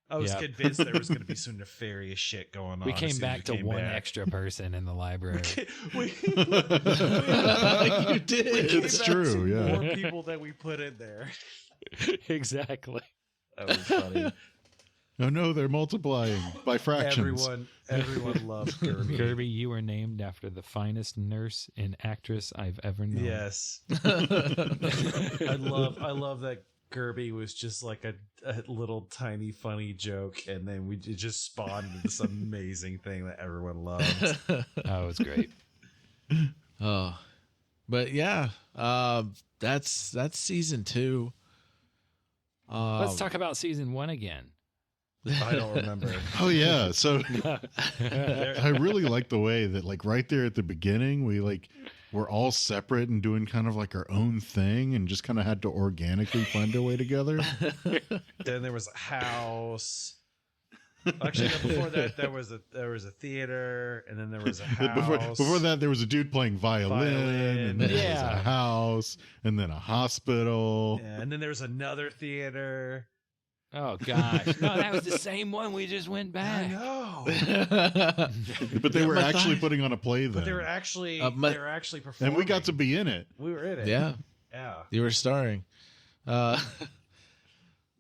I was Yeah. convinced there was going to be some nefarious shit going on. We as came soon as back to came one back. extra person in the library. we You did. It's true, yeah. More people that we put in there. Exactly. That was funny. Oh no, they're multiplying by fractions. Everyone loves Kirby. Kirby, you were named after the finest nurse and actress I've ever known. Yes. I love that Kirby was just like a little tiny funny joke, and then it just spawned into this amazing thing that everyone loved. Oh, it's great. Oh, but yeah, that's season 2. Let's talk about season 1 again. I don't remember. Oh yeah, so I really like the way that like right there at the beginning we're all separate and doing kind of like our own thing and just kind of had to organically find our way together. Then there was a house. Actually, no, before that there was a theater, and then there was a house. Before that there was a dude playing violin, and then there was Yeah. a house, and then a hospital. Yeah, and then there was another theater. Oh, gosh. No, that was the same one. We just went I back. know. But they were Matthias- actually putting on a play then. But they were actually performing. and we got to be in it. We were in it. Yeah, Yeah. you were starring.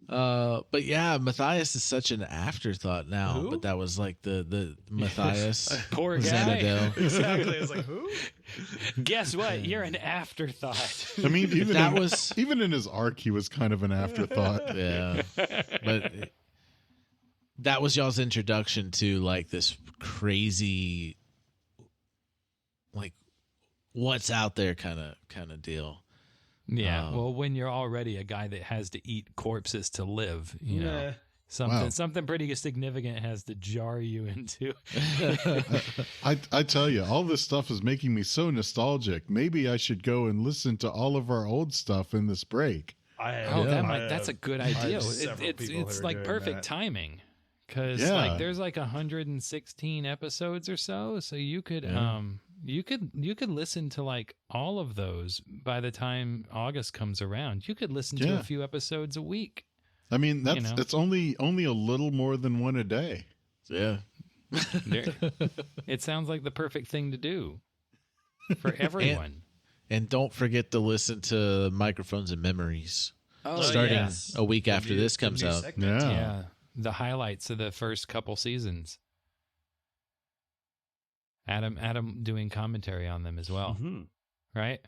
But yeah, Matthias is such an afterthought now. Who? But that was like the Matthias Poor guy. Xanadel. Exactly. I was like, who? Guess what? You're an afterthought. I mean, That even in his arc, he was kind of an afterthought. Yeah, but that was y'all's introduction to like this crazy, like what's out there kind of deal. Yeah. Well, when you're already a guy that has to eat corpses to live, you know, something pretty significant has to jar you into. I tell you, all this stuff is making me so nostalgic. Maybe I should go and listen to all of our old stuff in this break. That's a good idea. It's doing like perfect that. timing because Yeah. like there's like 116 episodes or so you could you could listen to like all of those by the time August comes around. You could listen to a few episodes a week. I mean, that's only a little more than one a day. Yeah. It sounds like the perfect thing to do for everyone. And don't forget to listen to Microphones and Memories. Starting yes. a week after this The comes new out. segment. Yeah, the highlights of the first couple seasons. Adam doing commentary on them as well, Mhm. right?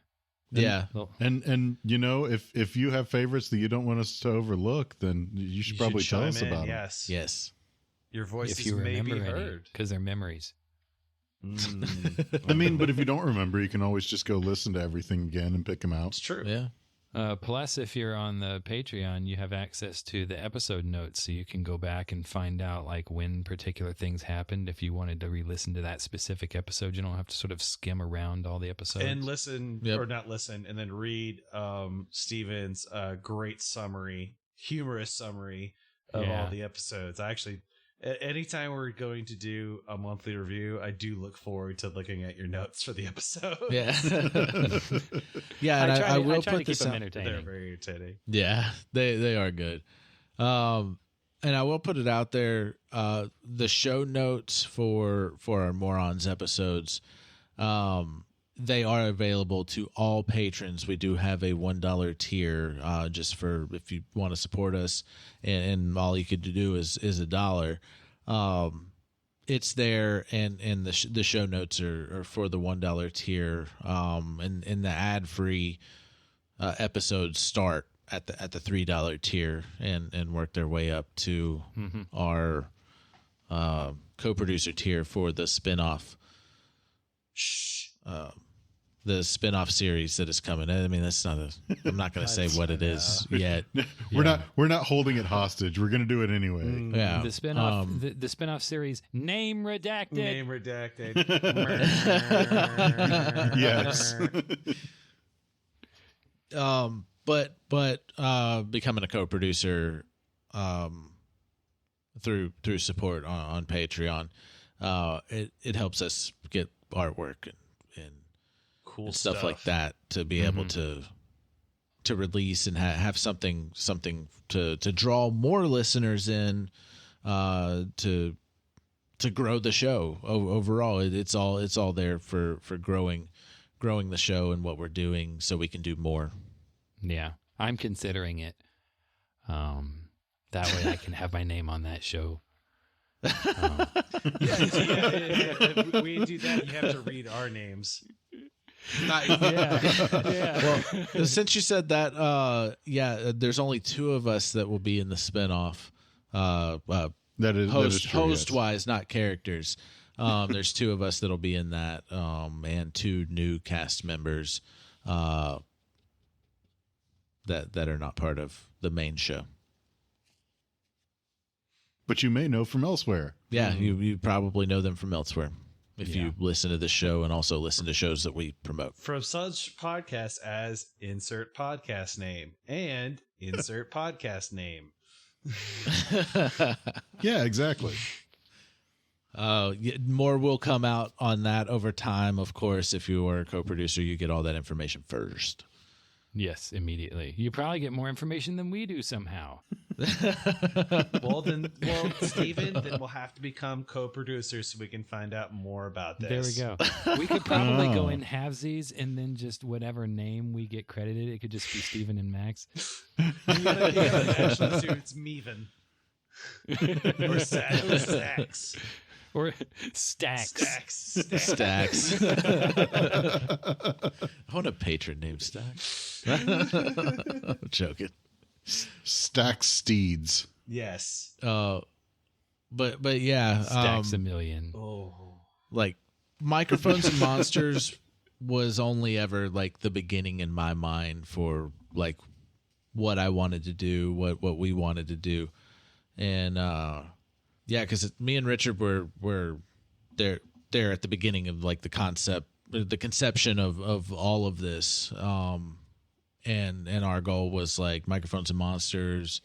Yeah. Well, And you know, if you have favorites that you don't want us to overlook, then you should probably tell chime us in, about them. Yes. Yes. Your voices if you may remember be any, heard. because they're memories. I mean, but if you don't remember, you can always just go listen to everything again and pick them out. It's true. Yeah. Plus, if you're on the Patreon, you have access to the episode notes, so you can go back and find out like when particular things happened. If you wanted to re-listen to that specific episode, you don't have to sort of skim around all the episodes. And listen, Yep. or not listen, and then read Steven's great summary, humorous summary of Yeah. all the episodes. I actually, anytime we're going to do a monthly review, I do look forward to looking at your notes for the episode. Yeah. Yeah, and I will try put to keep this them out. entertaining. They're very entertaining. Yeah, they are good. And I will put it out there. The show notes for our Moooorons episodes, they are available to all patrons. We do have a $1 tier, just for if you want to support us, and all you could do is $1. It's there, and the show notes are for the $1 tier, and the ad free episodes start at the $3 tier and work their way up to our co-producer tier for the spinoff. Shh. the spin-off series that is coming. I mean, I'm not going to say what it is yet. We're not holding it hostage. We're going to do it anyway. Yeah. The spin-off the spin-off series, name redacted. Name redacted. Yes. But becoming a co-producer through support on Patreon, it helps us get artwork and Cool and stuff like that to be able to release and have something to draw more listeners in, to grow the show overall. It's all there for growing the show and what we're doing so we can do more. Yeah, I'm considering it. That way I can have my name on that show. Yeah. We do that. You have to read our names. Yeah. Well, since you said that, there's only 2 of us that will be in the spinoff. That is true, host wise, not characters. There's 2 of us that'll be in that, and 2 new cast members that are not part of the main show. But you may know from elsewhere. Yeah, you probably know them from elsewhere if you listen to the show and also listen to shows that we promote. From such podcasts as Insert Podcast Name and Insert Podcast Name. Yeah, exactly. More will come out on that over time. Of course, if you are a co-producer, you get all that information first. Yes, immediately. You probably get more information than we do somehow. Well, Steven, then we'll have to become co-producers so we can find out more about this. There we go. We could probably go in halvesies and then just whatever name we get credited, it could just be Steven and Max. Actually, it's Meven. Or Sax. Or Stacks. Stacks. I want a patron named Stacks. I'm joking. Stack Steeds. Yes. But yeah. Stacks a million. Oh. Like Microphones and Monsters was only ever like the beginning in my mind for like what I wanted to do, what we wanted to do. And yeah, because me and Richard were there at the beginning of like the conception of all of this, and our goal was like Microphones and Monsters.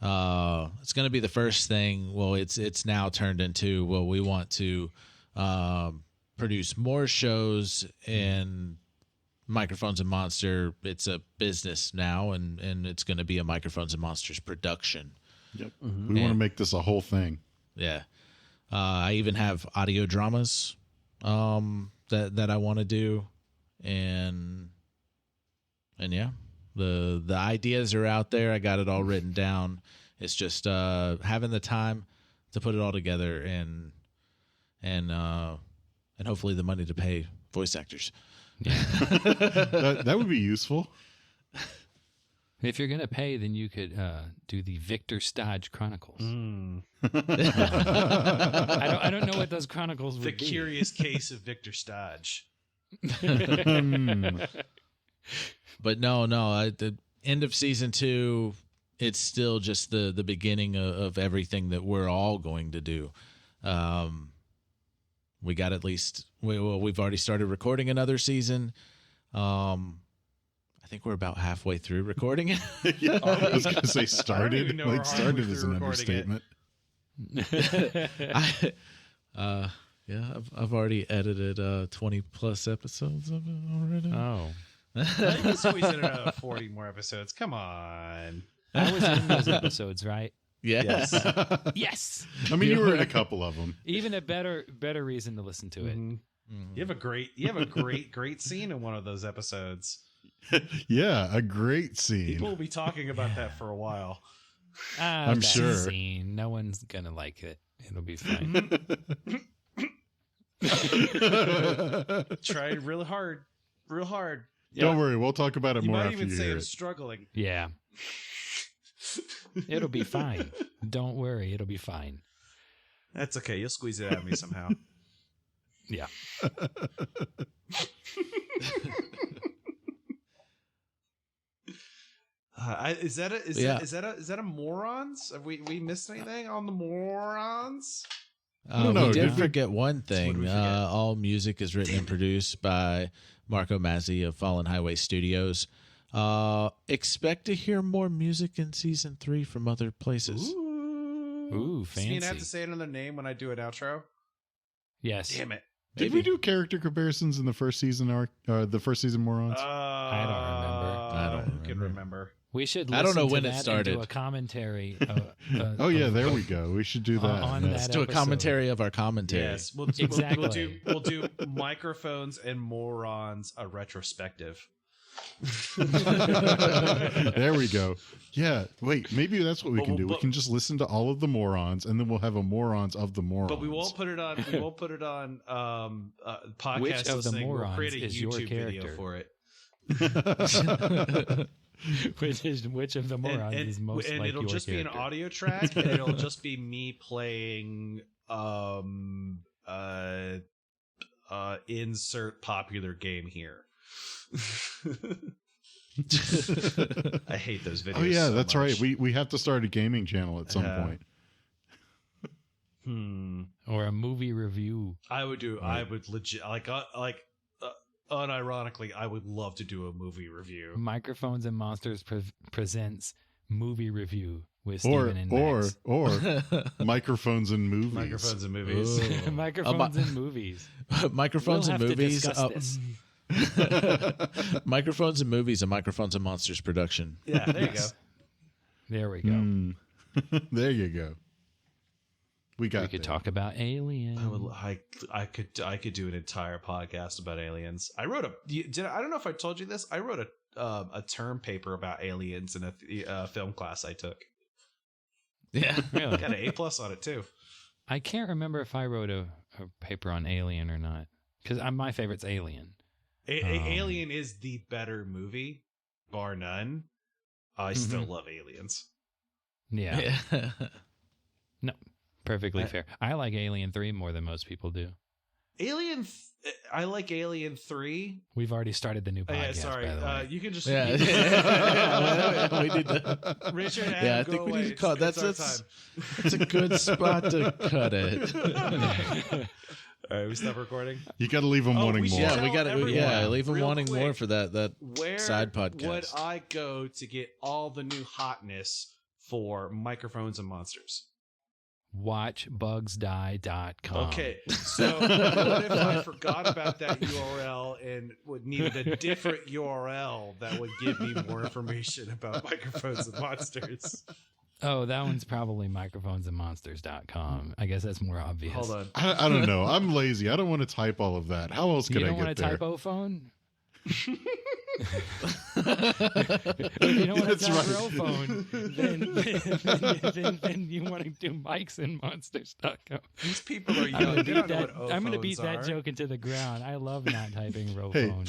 It's going to be the first thing. Well, it's now turned into, well, we want to produce more shows, and Microphones and Monster, it's a business now, and it's going to be a Microphones and Monsters production. Yep. We want to make this a whole thing. Yeah. I even have audio dramas that I want to do. And yeah, the ideas are out there. I got it all written down. It's just having the time to put it all together and hopefully the money to pay voice actors. Yeah. that would be useful. If you're going to pay, then you could do the Victor Stodge Chronicles. I don't know what those chronicles would be. The Curious Case of Victor Stodge. But no, the end of season 2, it's still just the beginning of everything that we're all going to do. We got at least we've already started recording another season. I think we're about halfway through recording it. Yeah, I was going to say I started. don't even know Like how started halfway is through an recording understatement. I've already edited 20 plus episodes of it already. Oh. You can squeeze in another 40 more episodes. Come on. I was in those episodes, right? Yes. Yes. I mean, you were in a couple of them. Even a better reason to listen to it. You have a great scene in one of those episodes. Yeah, a great scene. People will be talking about that for a while. I'm That sure. Scene. No one's going to like it. It'll be fine. Tried real hard. Don't worry, we'll talk about it You more might after even you say hear I'm it. struggling. Yeah. It'll be fine. Don't worry. It'll be fine. That's okay. You'll squeeze it out of me somehow. Yeah. Is that a Moooorons? Have we missed anything on the Moooorons? No, we did did we? forget one thing. forget? All music is written and produced by Marco Mazzei of Fallen Highway Studios. Expect to hear more music in season 3 from other places. Ooh, So you have fancy. to say another name when I do an outro. Yes. Damn it! Did we do character comparisons in the first season the first season Moorons? I don't remember. I don't Who can remember? We should. I don't know listen when to it that started. and do a commentary. Oh yeah, there we go. We should do that. on yeah. that Let's do a episode. commentary of our commentary. Yes, Exactly. we'll do microphones and Moorons a retrospective. There we go. Yeah. Wait, maybe that's what we can do. We but- can just listen to all of the Moorons, and then we'll have a Moorons of the Moorons. But we won't put it on. We won't put it on podcast Which of the listening. We'll Moorons create a is your YouTube video character? for it. which of the morons is most and like it'll your just character? be an audio track, and it'll just be me playing insert popular game here. I hate those videos. Oh yeah, so that's much. right. We have to start a gaming channel at some Yeah. point. Or a movie review. I would do. Right. I would legit unironically. I would love to do a movie review. Microphones and Monsters presents movie review with Or Steven and Max. microphones and movies. Microphones and movies. Ooh. Microphones and movies. Microphones We'll and have to movies. discuss this. Microphones and movies, a Microphones and Monsters production. Yeah, there you go. There we go. Mm. There you go. We got. We could that. talk about Alien. I could do an entire podcast about aliens. I wrote I don't know if I told you this. I wrote a term paper about aliens in a film class I took. Yeah. Really? Got an A+ on it too. I can't remember if I wrote a paper on Alien or not. Because my favorite's Alien. Alien is the better movie, bar none. I still love Aliens. Yeah. No, perfectly fair. I like Alien 3 more than most people do. I like Alien 3. We've already started the new podcast. Yeah, sorry. By the way. You can just Yeah. We need to. Richard. Adam, Yeah, I go think we away. need to cut. It's our That's time. a good spot to cut it. All right, we stop recording. You got to leave them wanting we more. should- Yeah, we got to. everyone Yeah, leave them real wanting more quick. for that Where side podcast. would I go to get all the new hotness for Microphones and Monsters? WatchBugsDie.com. Okay, so what if I forgot about that URL and would needed a different URL that would give me more information about Microphones and Monsters? Oh, that one's probably microphonesandmonsters.com. I guess that's more obvious. Hold on. I don't know. I'm lazy. I don't want to type all of that. How else You could I don't want get a there? typo phone? If you don't want That's a right. typo phone, then you want to do micsandmonsters.com. These people are I'm young. gonna They beat don't know that. what I'm gonna beat O-phones that are. joke into the ground. I love not typing row Hey. phone.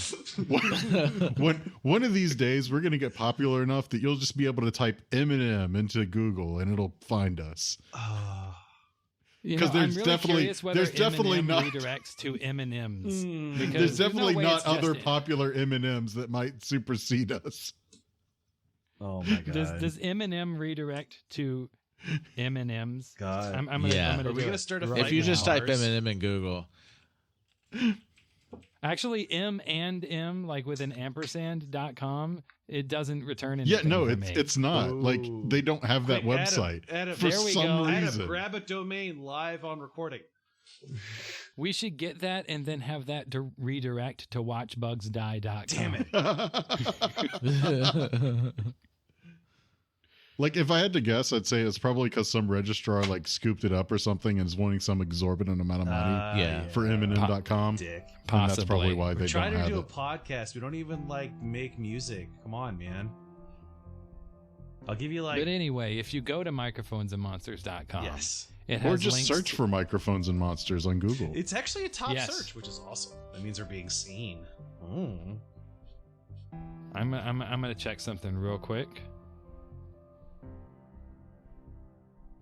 One of these days, we're going to get popular enough that you'll just be able to type Eminem into Google and it'll find us. You 'Cause know, there's I'm really definitely- curious whether there's definitely Eminem not- redirects to M&Ms. Because There's definitely no way not it's just other it. popular M&Ms that might supersede us. Oh my god. Does Eminem redirect to M&Ms? God. I'm gonna, Yeah. I'm gonna Are we do gonna it start a right fight If you now. just type Ours? Eminem in Google, Actually, M and M, like with an ampersand.com, it doesn't return anything. Yeah, no, for me. it's not. Like, Ooh. they don't have that Quick, website Adam, for there we some go. Adam, reason. grab a domain live on recording. We should get that and then have that redirect to watchbugsdie.com. Damn it. Like, if I had to guess, I'd say it's probably because some registrar like scooped it up or something and is wanting some exorbitant amount of money Yeah. for Eminem.com. Dick. And that's probably Possibly. why We're they don't trying to have do a it. podcast. We don't even like make music. Come on, man. I'll give you But like anyway, if you go to microphonesandmonsters.com, yes. it has Or just links search for microphones and monsters on Google. It's actually a top Yes. search, which is awesome. That means we're being seen. Mm. I'm gonna check something real quick.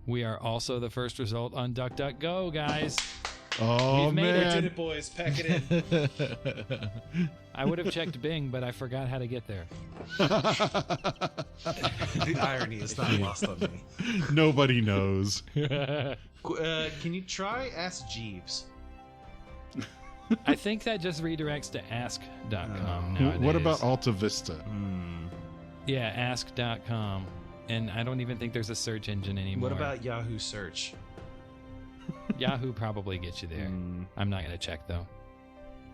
We are also the first result on DuckDuckGo, guys. Oh We've made it. We did man. it, boys. Pack it in. I would have checked Bing, but I forgot how to get there. The irony is not lost on me. Nobody knows. Can you try Ask Jeeves? I think that just redirects to ask.com nowadays. What about Alta Vista? Yeah, ask.com. And I don't even think there's a search engine anymore. What about Yahoo Search? Yahoo probably gets you there. I'm not going to check, though.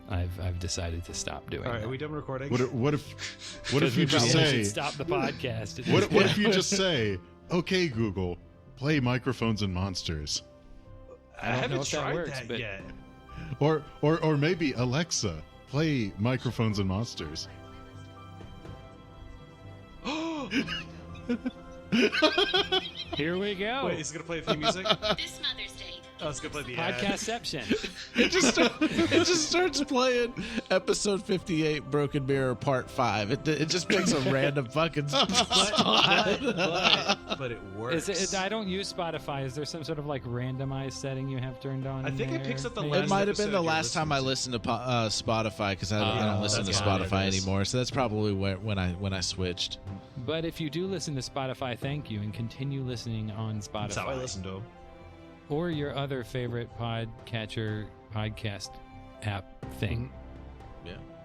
I've decided to stop doing All right, that. are we done recording? What if you just Probably say should stop the podcast. what if you just say, "Okay, Google, play Microphones and Monsters," I don't know haven't if that tried works, that but- yet. or maybe Alexa, play Microphones and Monsters. Here we go. Wait, is it gonna play the theme music? This Mother's Day. Oh, it's gonna play the ad. Podcastception. It just starts playing episode 58, Broken Mirror Part 5. It just picks a random fucking spot. But it works. I don't use Spotify. Is there some sort of like randomized setting you have turned on? I think it there? picks up the Maybe? last It might have been episode the you're last time I listening listened to Spotify because I don't listen to that's why it Spotify is. anymore. So that's probably when I switched. But if you do listen to Spotify, thank you, and continue listening on Spotify. That's how I listen to them. Or your other favorite podcatcher podcast app thing.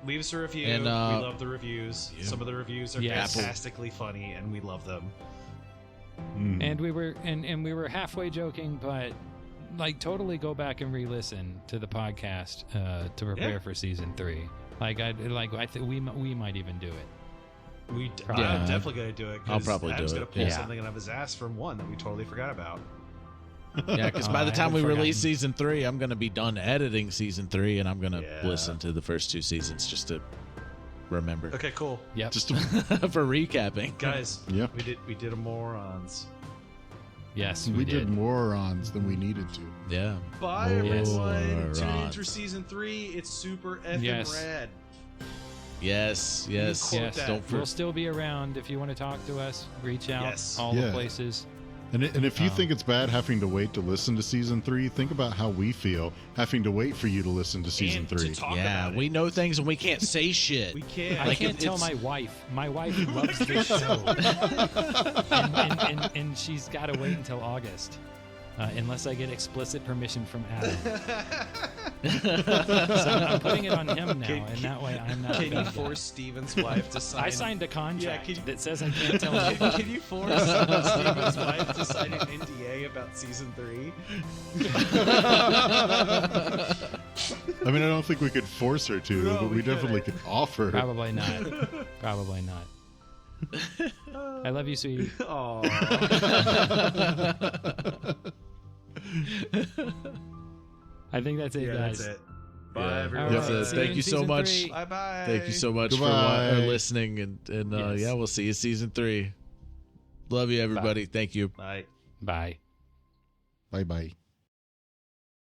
Leave us a review. And, We love the reviews. yeah. Some of the reviews are Yes. fantastically funny, and we love them. And we were and we were halfway joking, but like totally go back and re-listen to the podcast to prepare Yeah. for season 3. I think we might even do it. I'm Yeah. definitely gonna do it. 'Cause I'll probably Adam's do gonna it. pull Yeah. something out of his ass from one that we totally forgot about. Yeah, because by Oh, the I time we haven't release forgotten. season 3, I'm going to be done editing season 3, and I'm going to Yeah. listen to the first 2 seasons just to remember Okay, cool, Yep. Just for recapping. guys. Yeah. we did a Moooorons. Yes, we did more Moorons than we needed to. Yeah. Bye, everyone. Tune in Moorons. for season 3. It's super effing Yes. rad. Yes. Yes. Quote that. Don't We'll still be around if you want to talk to us. Reach out. Yes. All Yeah. the places. And if you think it's bad having to wait to listen to season 3, think about how we feel having to wait for you to listen to season And 3. to talk Yeah, about we it. know things and we can't say shit. We can't. I Like, can't tell it's- my wife. My wife loves this show, and she's got to wait until August, unless I get explicit permission from Adam. So I'm putting it on him now, and that way I'm not. Can you affected. force Steven's wife to sign? I signed a contract can you- that says I can't tell him. Can you force Steven's wife to sign an NDA about season 3? I mean, I don't think we could force her to, No, but we we definitely couldn't. could offer. Probably not. Probably not. I love you, sweetie. Aww. I think that's it, Yeah, guys. that's it. Bye, Yeah. everyone. That's it. See Thank in you so season much. 3. Bye bye. Thank you so much Goodbye. for listening, and Yes. yeah, we'll see you season 3. Love you, everybody. Thank you. Bye. Bye. Bye bye.